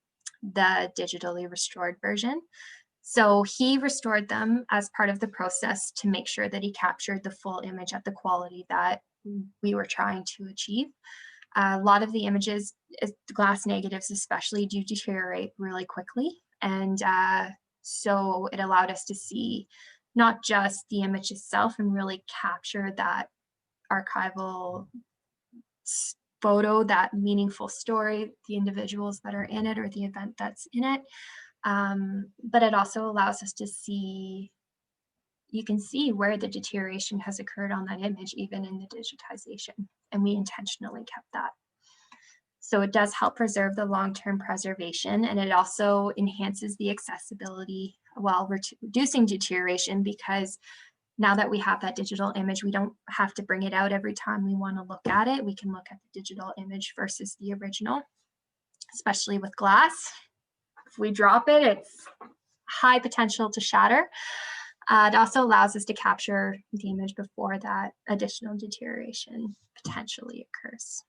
digitally restored version. So he restored them as part of the process to make sure that he captured the full image at the quality that we were trying to achieve. A lot of the images, the glass negatives especially, do deteriorate really quickly. And so it allowed us to see not just the image itself and really capture that archival photo, that meaningful story, the individuals that are in it or the event that's in it. But it also allows us to see, you can see where the deterioration has occurred on that image, even in the digitization. And we intentionally kept that. So it does help preserve the long-term preservation, and it also enhances the accessibility while reducing deterioration, because now that we have that digital image, we don't have to bring it out every time we want to look at it. We can look at the digital image versus the original, especially with glass. If we drop it, it's high potential to shatter. It also allows us to capture the image before that additional deterioration potentially occurs.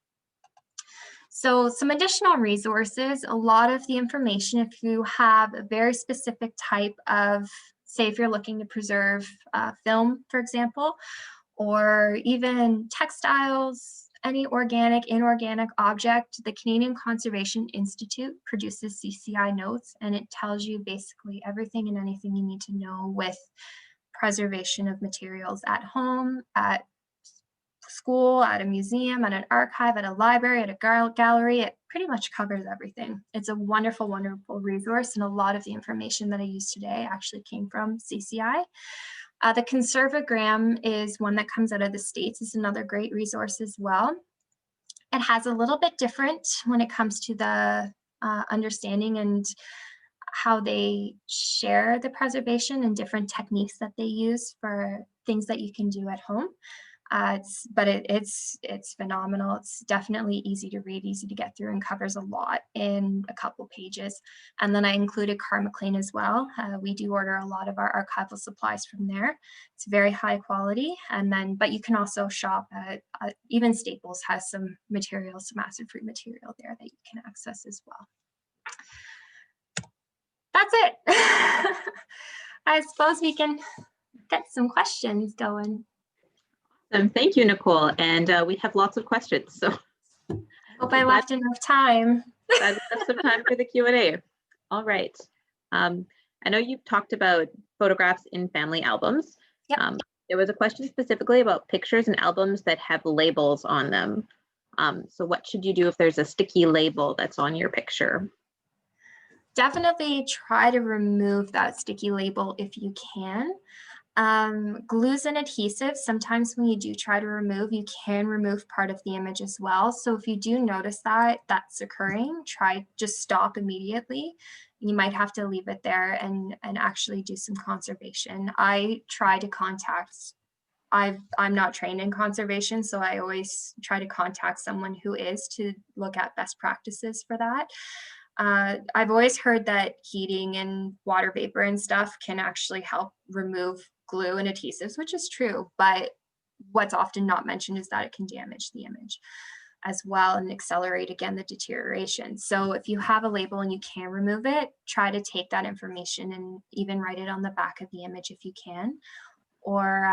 So some additional resources, a lot of the information, if you have a very specific type of, say if you're looking to preserve film, for example, or even textiles, any organic, inorganic object, the Canadian Conservation Institute produces CCI notes, and it tells you basically everything and anything you need to know with preservation of materials at home, at school, at a museum, at an archive, at a library, at a gallery. It pretty much covers everything. It's a wonderful, wonderful resource, and a lot of the information that I use today actually came from CCI. The Conservagram is one that comes out of the States. It's another great resource as well. It has a little bit different when it comes to the understanding and how they share the preservation and different techniques that they use for things that you can do at home. It's phenomenal. It's definitely easy to read, easy to get through, and covers a lot in a couple pages. And then I included Carr McLean as well. We do order a lot of our archival supplies from there. It's very high quality. And then, but you can also shop at, even Staples has some materials, some acid-free material there that you can access as well. That's it. I suppose we can get some questions going. Thank you, Nicole. And we have lots of questions. So hope I left enough time. glad we have some time for the Q&A. All right. I know you've talked about photographs in family albums. Yep. There was a question specifically about pictures and albums that have labels on them. So what should you do if there's a sticky label that's on your picture? Definitely try to remove that sticky label if you can. Glues and adhesives, sometimes when you do try to remove, you can remove part of the image as well. So if you do notice that that's occurring, just stop immediately. You might have to leave it there and actually do some conservation. I try to contact, I'm not trained in conservation, so I always try to contact someone who is to look at best practices for that. I've always heard that heating and water vapor and stuff can actually help remove glue and adhesives, which is true, but what's often not mentioned is that it can damage the image as well and accelerate again the deterioration. So if you have a label and you can remove it, try to take that information and even write it on the back of the image if you can, or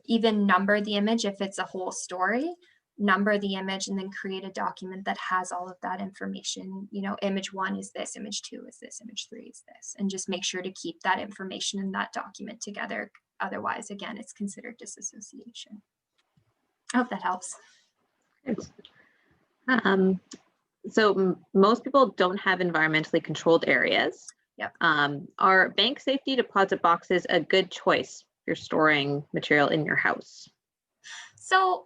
even number the image if it's a whole story. Number the image and then create a document that has all of that information. You know, image 1 is this, image 2 is this, image 3 is this, and just make sure to keep that information in that document together. Otherwise, again, it's considered disassociation. I hope that helps. So most people don't have environmentally controlled areas. Yep. Are bank safety deposit boxes a good choice if you're storing material in your house? So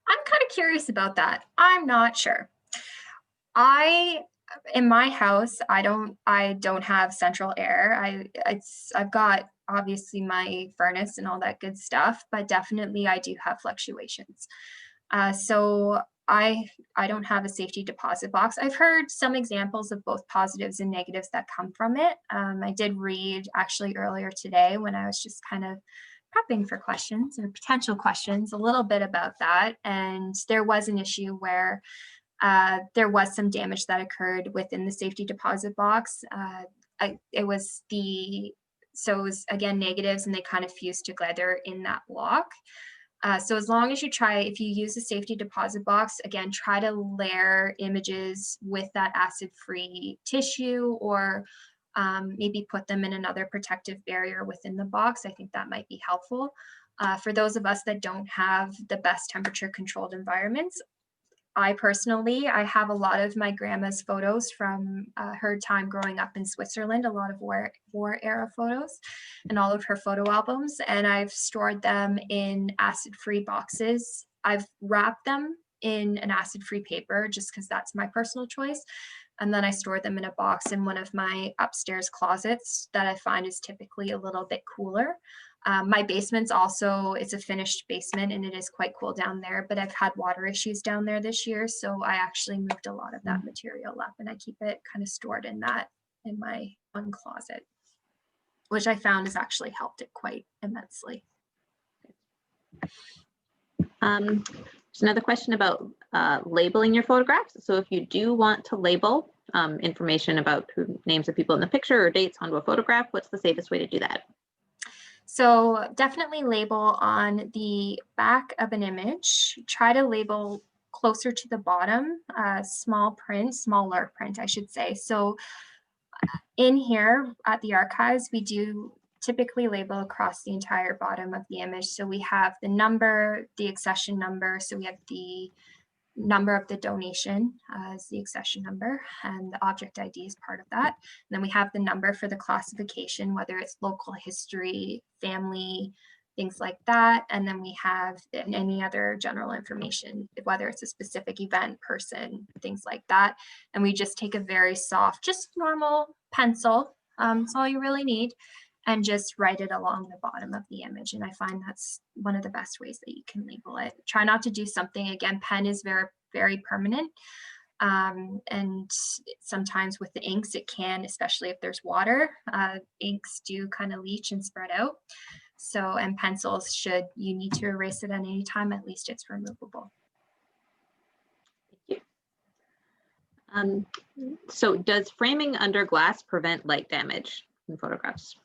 I'm kind of curious about that. I'm not sure. In my house, I don't have central air. I've got obviously my furnace and all that good stuff, but definitely I do have fluctuations. So I don't have a safety deposit box. I've heard some examples of both positives and negatives that come from it. I did read actually earlier today when I was just kind of prepping for questions or potential questions a little bit about that. And there was an issue where there was some damage that occurred within the safety deposit box. It was again negatives and they kind of fused together in that block. So as long as if you use a safety deposit box, again, try to layer images with that acid-free tissue or maybe put them in another protective barrier within the box. I think that might be helpful. For those of us that don't have the best temperature controlled environments, I have a lot of my grandma's photos from her time growing up in Switzerland, a lot of war era photos and all of her photo albums. And I've stored them in acid-free boxes. I've wrapped them in an acid-free paper just because that's my personal choice. And then I store them in a box in one of my upstairs closets that I find is typically a little bit cooler. My basement's also, it's a finished basement and it is quite cool down there, but I've had water issues down there this year. So I actually moved a lot of that material up and I keep it kind of stored in my one closet, which I found has actually helped it quite immensely. There's another question about labeling your photographs. So if you do want to label information about names of people in the picture or dates onto a photograph, what's the safest way to do that? So definitely label on the back of an image. Try to label closer to the bottom, smaller print, I should say. So in here at the archives, we do typically label across the entire bottom of the image. So we have the number, the accession number. So we have the number of the donation as the accession number, and the object ID is part of that. And then we have the number for the classification, whether it's local history, family, things like that. And then we have any other general information, whether it's a specific event, person, things like that. And we just take a very soft, just normal pencil, that's all you really need, and just write it along the bottom of the image. And I find that's one of the best ways that you can label it. Try not to do something, again, pen is very, very permanent. And sometimes with the inks, it can, especially if there's water, inks do kind of leach and spread out. So, and pencils, you need to erase it at any time, at least it's removable. Thank you. So does framing under glass prevent light damage in photographs?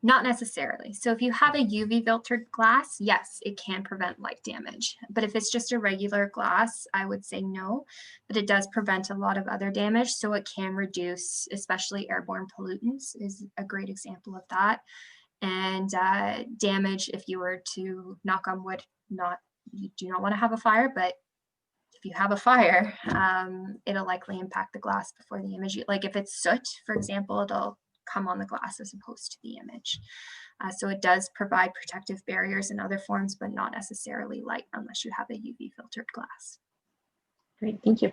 Not necessarily. So if you have a UV filtered glass, yes, it can prevent light damage. But if it's just a regular glass, I would say no, but it does prevent a lot of other damage. So it can reduce, especially airborne pollutants is a great example of that. And damage, if you were to, knock on wood, you do not want to have a fire, but if you have a fire, it'll likely impact the glass before the image. Like if it's soot, for example, it'll come on the glass as opposed to the image. So it does provide protective barriers in other forms, but not necessarily light unless you have a UV filtered glass. Great, thank you.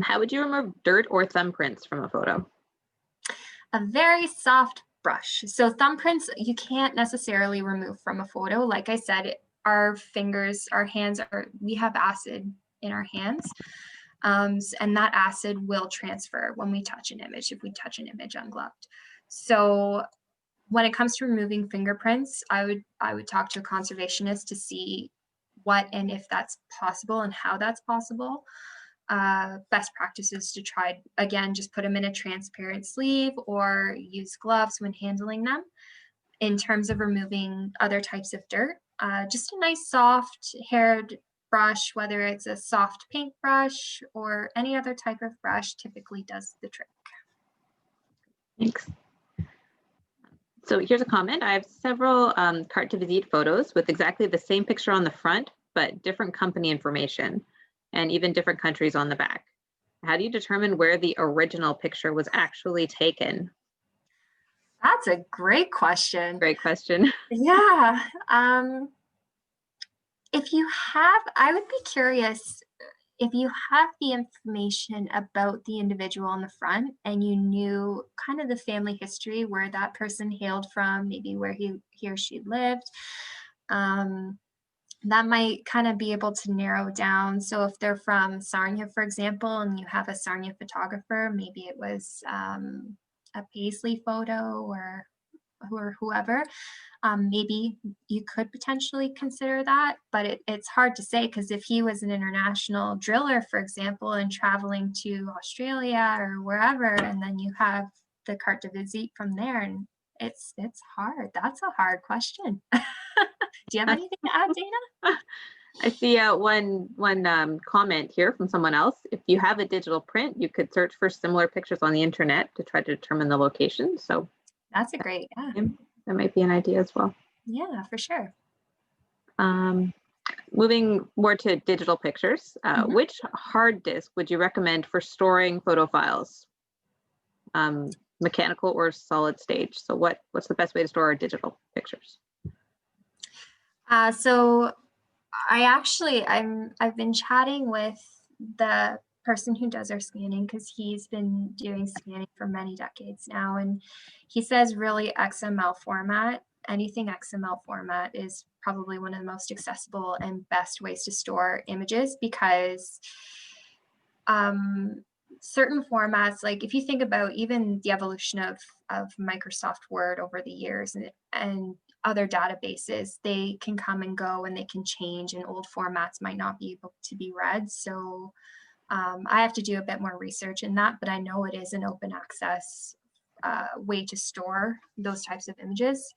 How would you remove dirt or thumbprints from a photo? A very soft brush. So thumbprints, you can't necessarily remove from a photo. Like I said, our fingers, our hands we have acid in our hands. And that acid will transfer when we touch an image, if we touch an image ungloved. So when it comes to removing fingerprints, I would talk to a conservationist to see what and if that's possible and how that's possible. Best practices to try, again, just put them in a transparent sleeve or use gloves when handling them. In terms of removing other types of dirt, just a nice soft haired brush, whether it's a soft paint brush or any other type of brush, typically does the trick. Thanks. So here's a comment. I have several carte de visite photos with exactly the same picture on the front, but different company information and even different countries on the back. How do you determine where the original picture was actually taken? That's a great question. Great question. Yeah. If you have, I would be curious if you have the information about the individual on the front and you knew kind of the family history, where that person hailed from, maybe where he or she lived, that might kind of be able to narrow down. So if they're from Sarnia, for example, and you have a Sarnia photographer, maybe it was a Paisley photo or whoever, maybe you could potentially consider that, but it's hard to say, because if he was an international driller, for example, and traveling to Australia or wherever, and then you have the carte de visite from there, and it's hard. That's a hard question. Do you have anything to add, Dana? I see one comment here from someone else. If you have a digital print, you could search for similar pictures on the internet to try to determine the location. So that's a great, yeah. That might be an idea as well. Yeah, for sure. Moving more to digital pictures, which hard disk would you recommend for storing photo files? Mechanical or solid stage? So what's the best way to store our digital pictures? So I've been chatting with the person who does our scanning, because he's been doing scanning for many decades now, and he says really XML format, anything XML format is probably one of the most accessible and best ways to store images, because certain formats, like if you think about even the evolution of Microsoft Word over the years and other databases, they can come and go and they can change, and old formats might not be able to be read. So I have to do a bit more research in that, but I know it is an open access way to store those types of images.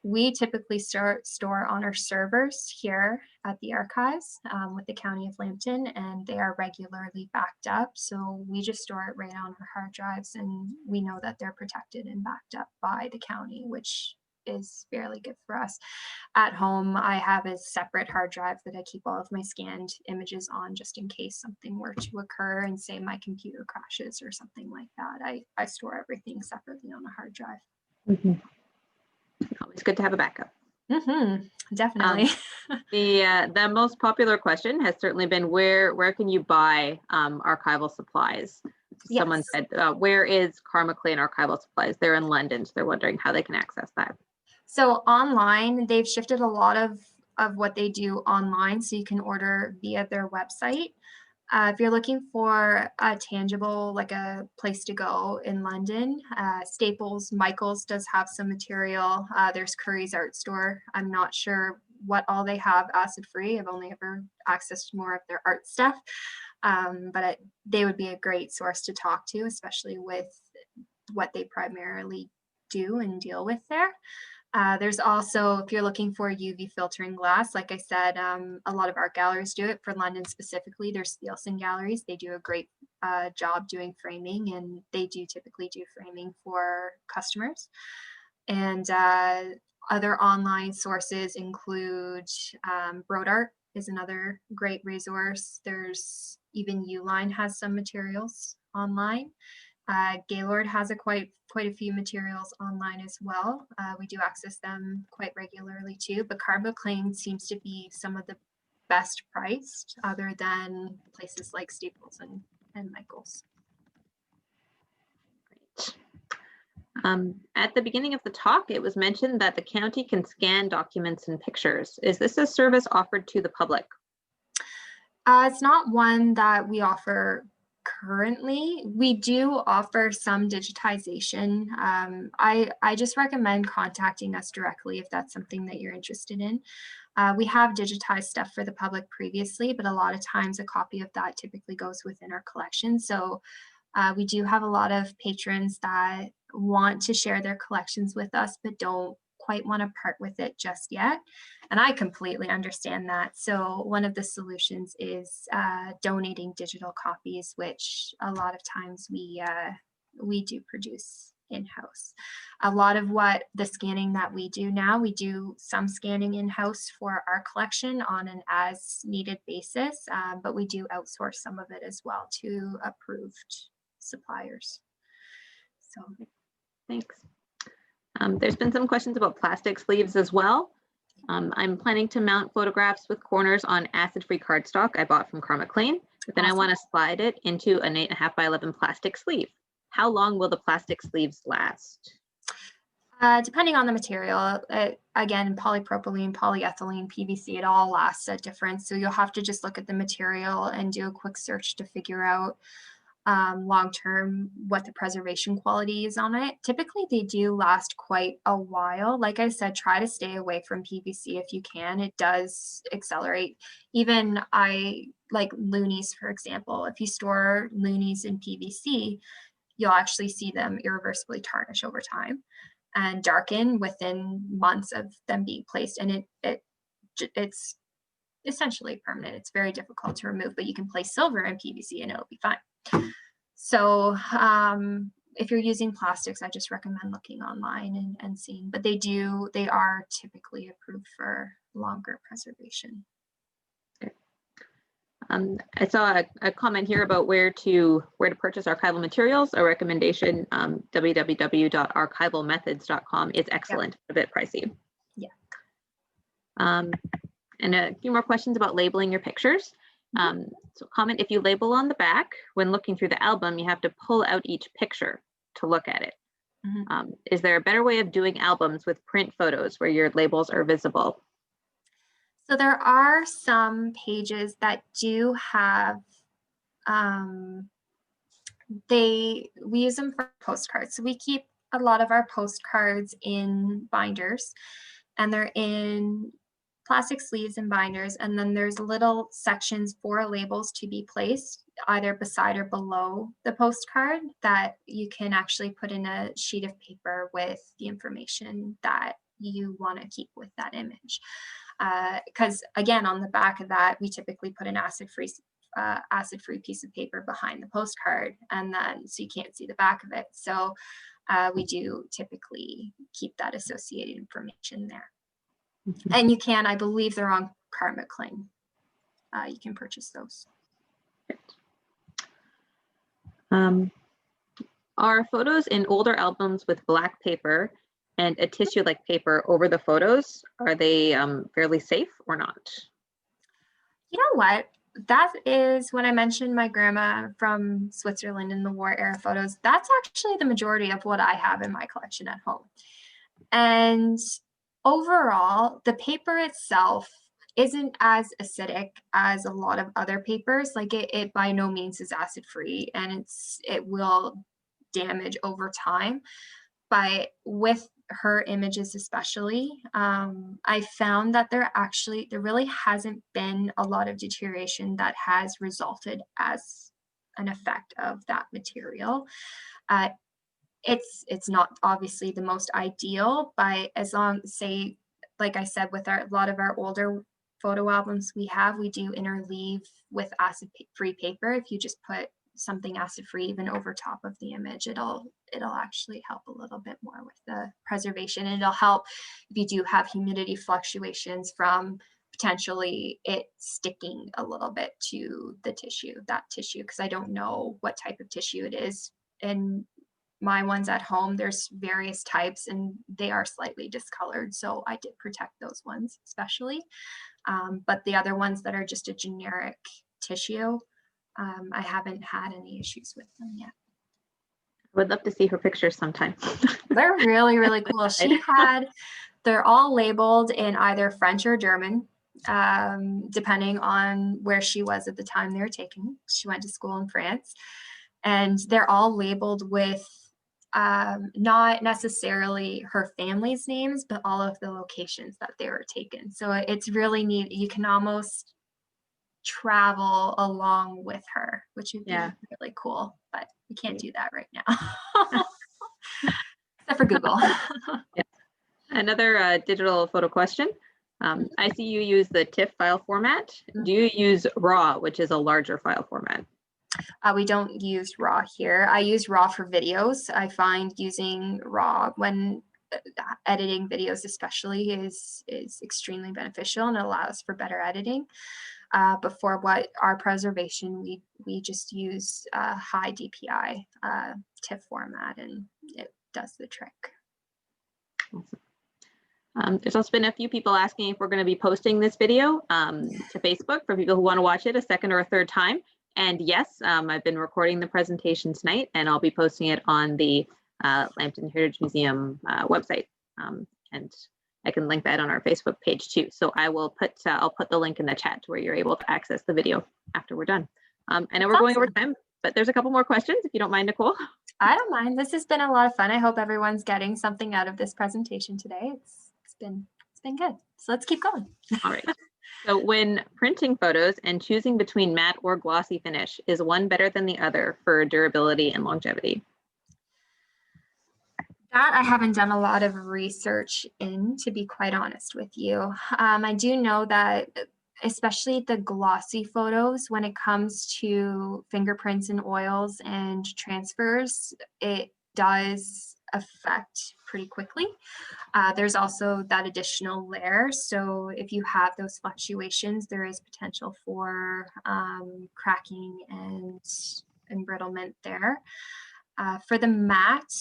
We typically store on our servers here at the archives with the County of Lambton, and they are regularly backed up. So we just store it right on our hard drives, and we know that they're protected and backed up by the county, which is fairly good for us. At home, I have a separate hard drive that I keep all of my scanned images on, just in case something were to occur and say my computer crashes or something like that. I store everything separately on a hard drive. Always good to have a backup. Definitely. The most popular question has certainly been where can you buy archival supplies? Yes. Someone said, where is Karma Clayton Archival Supplies? They're in London, so they're wondering how they can access that. So online, they've shifted a lot of what they do online, so you can order via their website. If you're looking for a tangible, like a place to go in London, Staples, Michael's does have some material. There's Curry's Art Store. I'm not sure what all they have acid free. I've only ever accessed more of their art stuff, but they would be a great source to talk to, especially with what they primarily do and deal with there. There's also, if you're looking for UV filtering glass, like I said, a lot of art galleries do it. For London specifically, there's Thielsen galleries. They do a great job doing framing, and they do typically do framing for customers. And other online sources include BroadArt is another great resource. There's even Uline has some materials online. Gaylord has quite a few materials online as well. We do access them quite regularly too, but Carboclane seems to be some of the best priced, other than places like Staples and Michaels. Great. At the beginning of the talk, it was mentioned that the county can scan documents and pictures. Is this a service offered to the public? It's not one that we offer currently. We do offer some digitization. I just recommend contacting us directly if that's something that you're interested in. We have digitized stuff for the public previously, but a lot of times a copy of that typically goes within our collection. So we do have a lot of patrons that want to share their collections with us, but don't quite want to part with it just yet. And I completely understand that. So one of the solutions is donating digital copies, which a lot of times we do produce in-house. A lot of what the scanning that we do now, we do some scanning in-house for our collection on an as needed basis, but we do outsource some of it as well to approved suppliers. So thanks. There's been some questions about plastic sleeves as well. I'm planning to mount photographs with corners on acid-free cardstock I bought from Karma Clean, but then awesome. I want to slide it into an 8.5 by 11 plastic sleeve. How long will the plastic sleeves last? Depending on the material, again, polypropylene, polyethylene, PVC, it all lasts at different. So you'll have to just look at the material and do a quick search to figure out long-term what the preservation quality is on it. Typically they do last quite a while. Like I said, try to stay away from PVC if you can. It does accelerate. Even like loonies, for example, if you store loonies in PVC, you'll actually see them irreversibly tarnish over time and darken within months of them being placed. And it's essentially permanent. It's very difficult to remove, but you can place silver in PVC and it'll be fine. So if you're using plastics, I just recommend looking online and seeing, but they are typically approved for longer preservation. Okay. I saw a comment here about where to purchase archival materials. A recommendation, www.archivalmethods.com is excellent, yep. A bit pricey. Yeah. And a few more questions about labeling your pictures. So comment, if you label on the back, when looking through the album, you have to pull out each picture to look at it. Mm-hmm. Is there a better way of doing albums with print photos where your labels are visible? So there are some pages that do have, we use them for postcards. So we keep a lot of our postcards in binders, and they're in plastic sleeves and binders, and then there's little sections for labels to be placed either beside or below the postcard that you can actually put in a sheet of paper with the information that you want to keep with that image. Because again, on the back of that, we typically put an acid-free piece of paper behind the postcard, and then so you can't see the back of it. So we do typically keep that associated information there. Mm-hmm. And you can, I believe they're on Karma Clean. You can purchase those. Are photos in older albums with black paper and a tissue-like paper over the photos, are they fairly safe or not? You know what? That is when I mentioned my grandma from Switzerland in the war era photos. That's actually the majority of what I have in my collection at home. And overall, the paper itself isn't as acidic as a lot of other papers. Like it by no means is acid free, and it will damage over time. But with her images especially, I found that there really hasn't been a lot of deterioration that has resulted as an effect of that material. It's not obviously the most ideal, but as long, say, like I said, with a lot of our older photo albums we do interleave with acid-free paper. If you just put something acid-free even over top of the image, it'll actually help a little bit more with the preservation. And it'll help if you do have humidity fluctuations from potentially it sticking a little bit to the tissue, because I don't know what type of tissue it is. And my ones at home, there's various types and they are slightly discolored. So I did protect those ones especially. But the other ones that are just a generic tissue, I haven't had any issues with them yet. I would love to see her pictures sometime. They're really, really cool. They're all labeled in either French or German, depending on where she was at the time they were taken. She went to school in France. And they're all labeled with not necessarily her family's names, but all of the locations that they were taken. So it's really neat. You can almost travel along with her, which would be really cool, but we can't do that right now. Except for Google. Yeah. Another digital photo question. I see you use the TIFF file format. Do you use RAW, which is a larger file format? We don't use RAW here. I use RAW for videos. I find using RAW when editing videos especially is extremely beneficial and allows for better editing. But for what our preservation, we just use high DPI TIFF format, and it does the trick. Awesome. There's also been a few people asking if we're going to be posting this video to Facebook for people who want to watch it a second or a third time. And yes, I've been recording the presentation tonight, and I'll be posting it on the Lambton Heritage Museum website. And I can link that on our Facebook page too. So I will put I'll put the link in the chat where you're able to access the video after we're done. I know we're going over time, but there's a couple more questions if you don't mind, Nicole. I don't mind. This has been a lot of fun. I hope everyone's getting something out of this presentation today. It's been good. So let's keep going. All right. So when printing photos and choosing between matte or glossy finish, is one better than the other for durability and longevity? That I haven't done a lot of research in, to be quite honest with you. I do know that especially the glossy photos, when it comes to fingerprints and oils and transfers, it does affect pretty quickly. There's also that additional layer. So if you have those fluctuations, there is potential for cracking and embrittlement there. For the matte,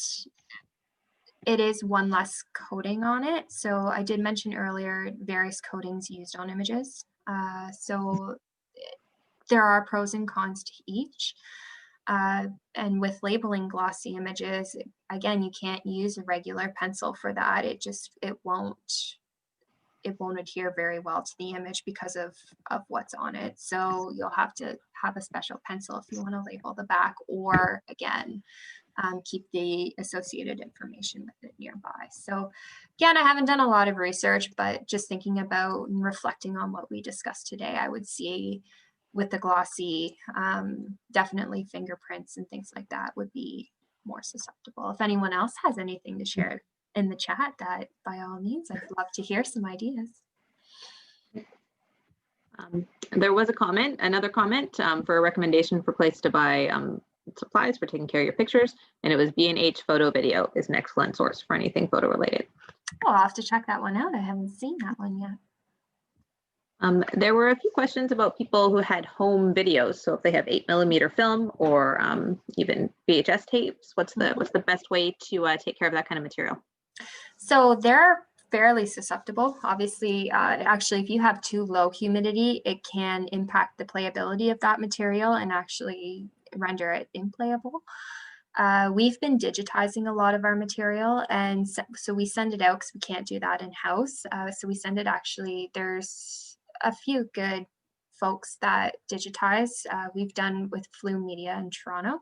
it is one less coating on it. So I did mention earlier various coatings used on images. So there are pros and cons to each. And with labeling glossy images, again, you can't use a regular pencil for that. It won't adhere very well to the image because of what's on it. So you'll have to have a special pencil if you want to label the back, or again, keep the associated information with it nearby. So again, I haven't done a lot of research, but just thinking about and reflecting on what we discussed today, I would see with the glossy, definitely fingerprints and things like that would be more susceptible. If anyone else has anything to share in the chat, that by all means, I'd love to hear some ideas. There was another comment for a recommendation for place to buy supplies for taking care of your pictures, and it was B&H Photo Video is an excellent source for anything photo related. Oh, I'll have to check that one out. I haven't seen that one yet. There were a few questions about people who had home videos. So if they have 8mm film or even VHS tapes, what's the best way to take care of that kind of material? So they're fairly susceptible. Obviously, actually, if you have too low humidity, it can impact the playability of that material and actually render it implayable. We've been digitizing a lot of our material, and so we send it out because we can't do that in-house. So we send it, actually, there's a few good folks that digitize. We've done with Flume Media in Toronto.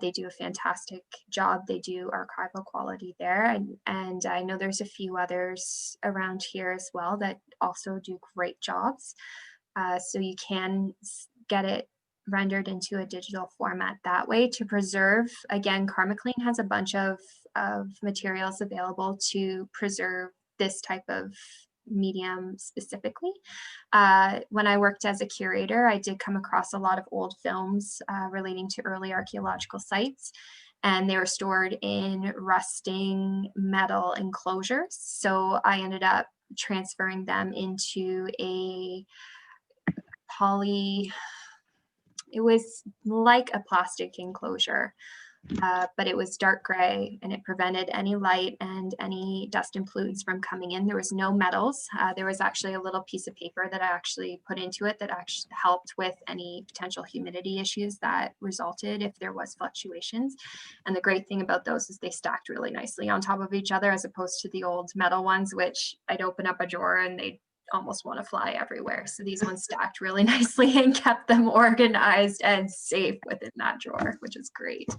They do a fantastic job. They do archival quality there. And I know there's a few others around here as well that also do great jobs. So you can get it rendered into a digital format that way to preserve. Again, KarmaClean has a bunch of materials available to preserve this type of medium specifically. When I worked as a curator, I did come across a lot of old films relating to early archaeological sites, and they were stored in rusting metal enclosures. So I ended up transferring them into a it was like a plastic enclosure, but it was dark gray, and it prevented any light and any dust and pollutants from coming in. There was no metals. There was actually a little piece of paper that I actually put into it that actually helped with any potential humidity issues that resulted if there was fluctuations. And the great thing about those is they stacked really nicely on top of each other, as opposed to the old metal ones, which I'd open up a drawer and they'd almost want to fly everywhere. So these ones stacked really nicely and kept them organized and safe within that drawer, which is great.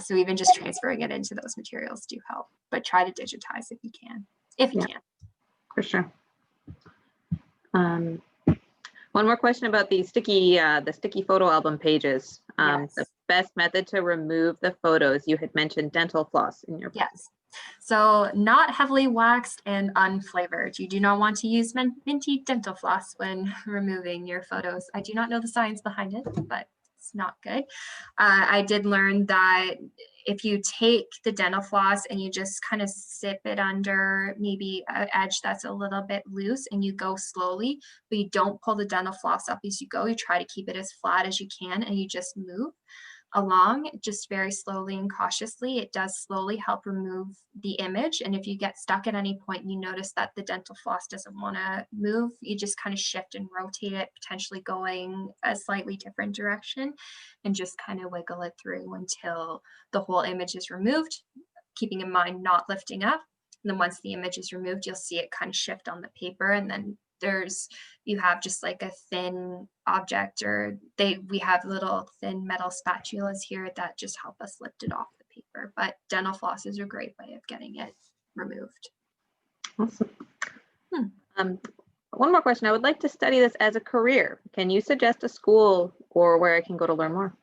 So even just transferring it into those materials do help, but try to digitize if you can, can. For sure. One more question about the sticky photo album pages. Yes. The best method to remove the photos. You had mentioned dental floss in your Yes. So not heavily waxed and unflavored. You do not want to use minty dental floss when removing your photos. I do not know the science behind it, but it's not good. I did learn that if you take the dental floss and you just kind of sip it under maybe an edge that's a little bit loose, and you go slowly, but you don't pull the dental floss up as you go. You try to keep it as flat as you can, and you just move along just very slowly and cautiously. It does slowly help remove the image. And if you get stuck at any point and you notice that the dental floss doesn't want to move, you just kind of shift and rotate it, potentially going a slightly different direction, and just kind of wiggle it through until the whole image is removed, keeping in mind not lifting up. And then once the image is removed, you'll see it kind of shift on the paper, and then you have just like a thin object, or we have little thin metal spatulas here that just help us lift it off the paper. But dental floss is a great way of getting it removed. Awesome. One more question. I would like to study this as a career. Can you suggest a school or where I can go to learn more?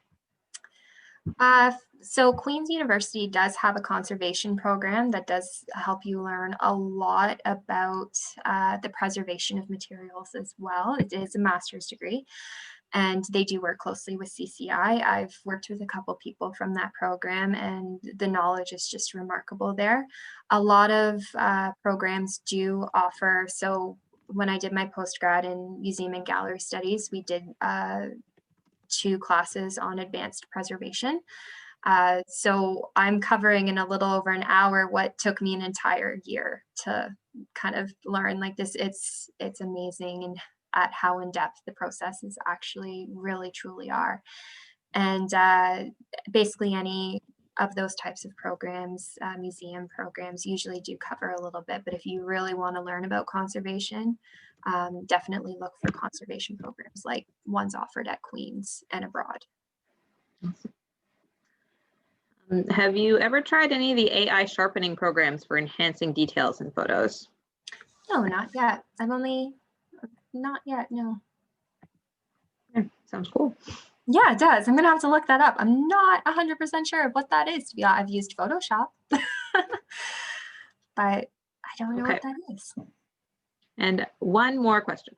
So Queen's University does have a conservation program that does help you learn a lot about the preservation of materials as well. It is a master's degree, and they do work closely with CCI. I've worked with a couple people from that program, and the knowledge is just remarkable there. A lot of programs do offer, so when I did my postgrad in museum and gallery studies, we did 2 classes on advanced preservation. So I'm covering in a little over an hour what took me an entire year to kind of learn. Like this. It's amazing and at how in depth the processes actually really truly are. And basically any of those types of programs, museum programs usually do cover a little bit, but if you really want to learn about conservation, definitely look for conservation programs like ones offered at Queen's and abroad. Have you ever tried any of the AI sharpening programs for enhancing details in photos? No, not yet. Not yet, no. Yeah, sounds cool. Yeah, it does. I'm gonna have to look that up. I'm not 100% sure of what that is. Yeah, I've used Photoshop, but I don't know what that is. And one more question.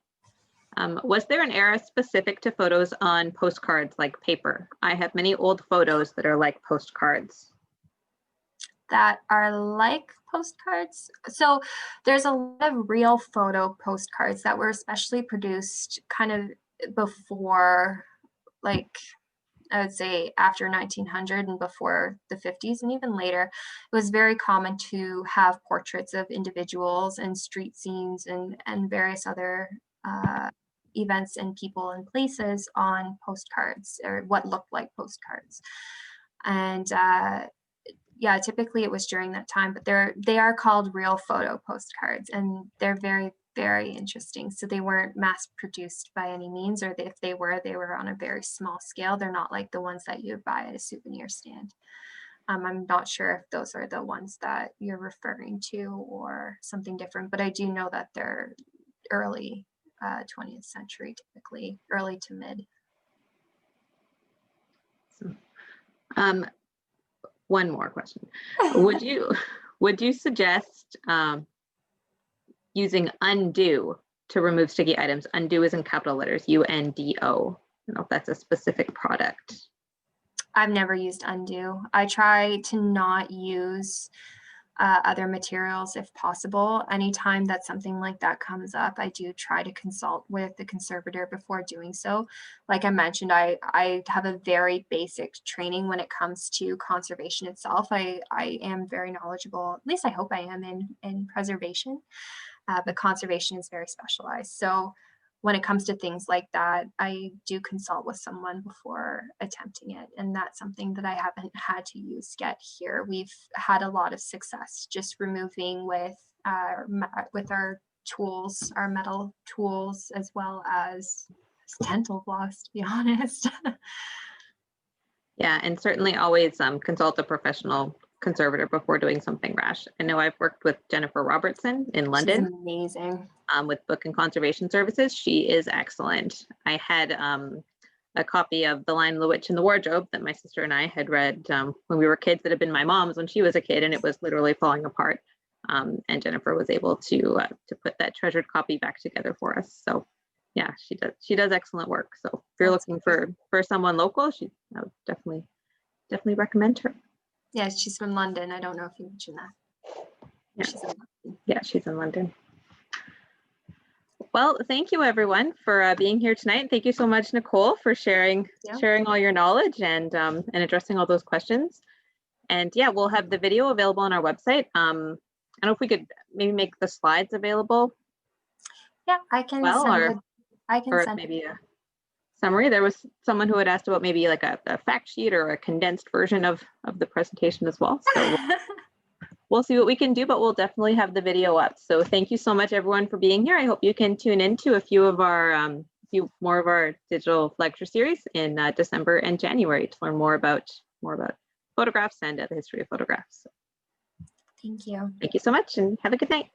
Was there an era specific to photos on postcards like paper? I have many old photos that are like postcards. That are like postcards. So there's a lot of real photo postcards that were especially produced kind of before, like I would say after 1900 and before the 50s and even later. It was very common to have portraits of individuals and street scenes and various other events and people and places on postcards, or what looked like postcards. And yeah, typically it was during that time, but they are called real photo postcards, and they're very, very interesting. So they weren't mass produced by any means, or if they were on a very small scale. They're not like the ones that you would buy at a souvenir stand. I'm not sure if those are the ones that you're referring to or something different, but I do know that they're early 20th century, typically early to mid. So, one more question. Would you suggest using undo to remove sticky items? Undo is in capital letters, UNDO. I don't know if that's a specific product. I've never used undo. I try to not use other materials if possible. Anytime that something like that comes up, I do try to consult with the conservator before doing so. Like I mentioned, I have a very basic training when it comes to conservation itself. I am very knowledgeable, at least I hope I am, in preservation, but conservation is very specialized. So when it comes to things like that, I do consult with someone before attempting it. And that's something that I haven't had to use yet here. We've had a lot of success just removing with our tools, our metal tools, as well as dental floss, to be honest. Yeah, and certainly always consult a professional conservator before doing something rash. I know I've worked with Jennifer Robertson in London. She's amazing. With Book and Conservation Services. She is excellent. I had a copy of The Lion, the Witch, and the Wardrobe that my sister and I had read when we were kids, that had been my mom's when she was a kid, and it was literally falling apart. And Jennifer was able to put that treasured copy back together for us. So yeah, she does excellent work. So if you're looking for someone local, I would definitely recommend her. Yeah, she's from London. I don't know if you mentioned that. Yeah, she's in London. Well, thank you everyone for being here tonight. Thank you so much, Nicole, for sharing all your knowledge and addressing all those questions. And yeah, we'll have the video available on our website. I don't know if we could maybe make the slides available. Yeah, I can send maybe a summary. There was someone who had asked about maybe like a fact sheet or a condensed version of the presentation as well. So we'll see what we can do, but we'll definitely have the video up. So thank you so much everyone for being here. I hope you can tune into a few more of our digital lecture series in December and January to learn more about photographs and the history of photographs. Thank you. Thank you so much and have a good night.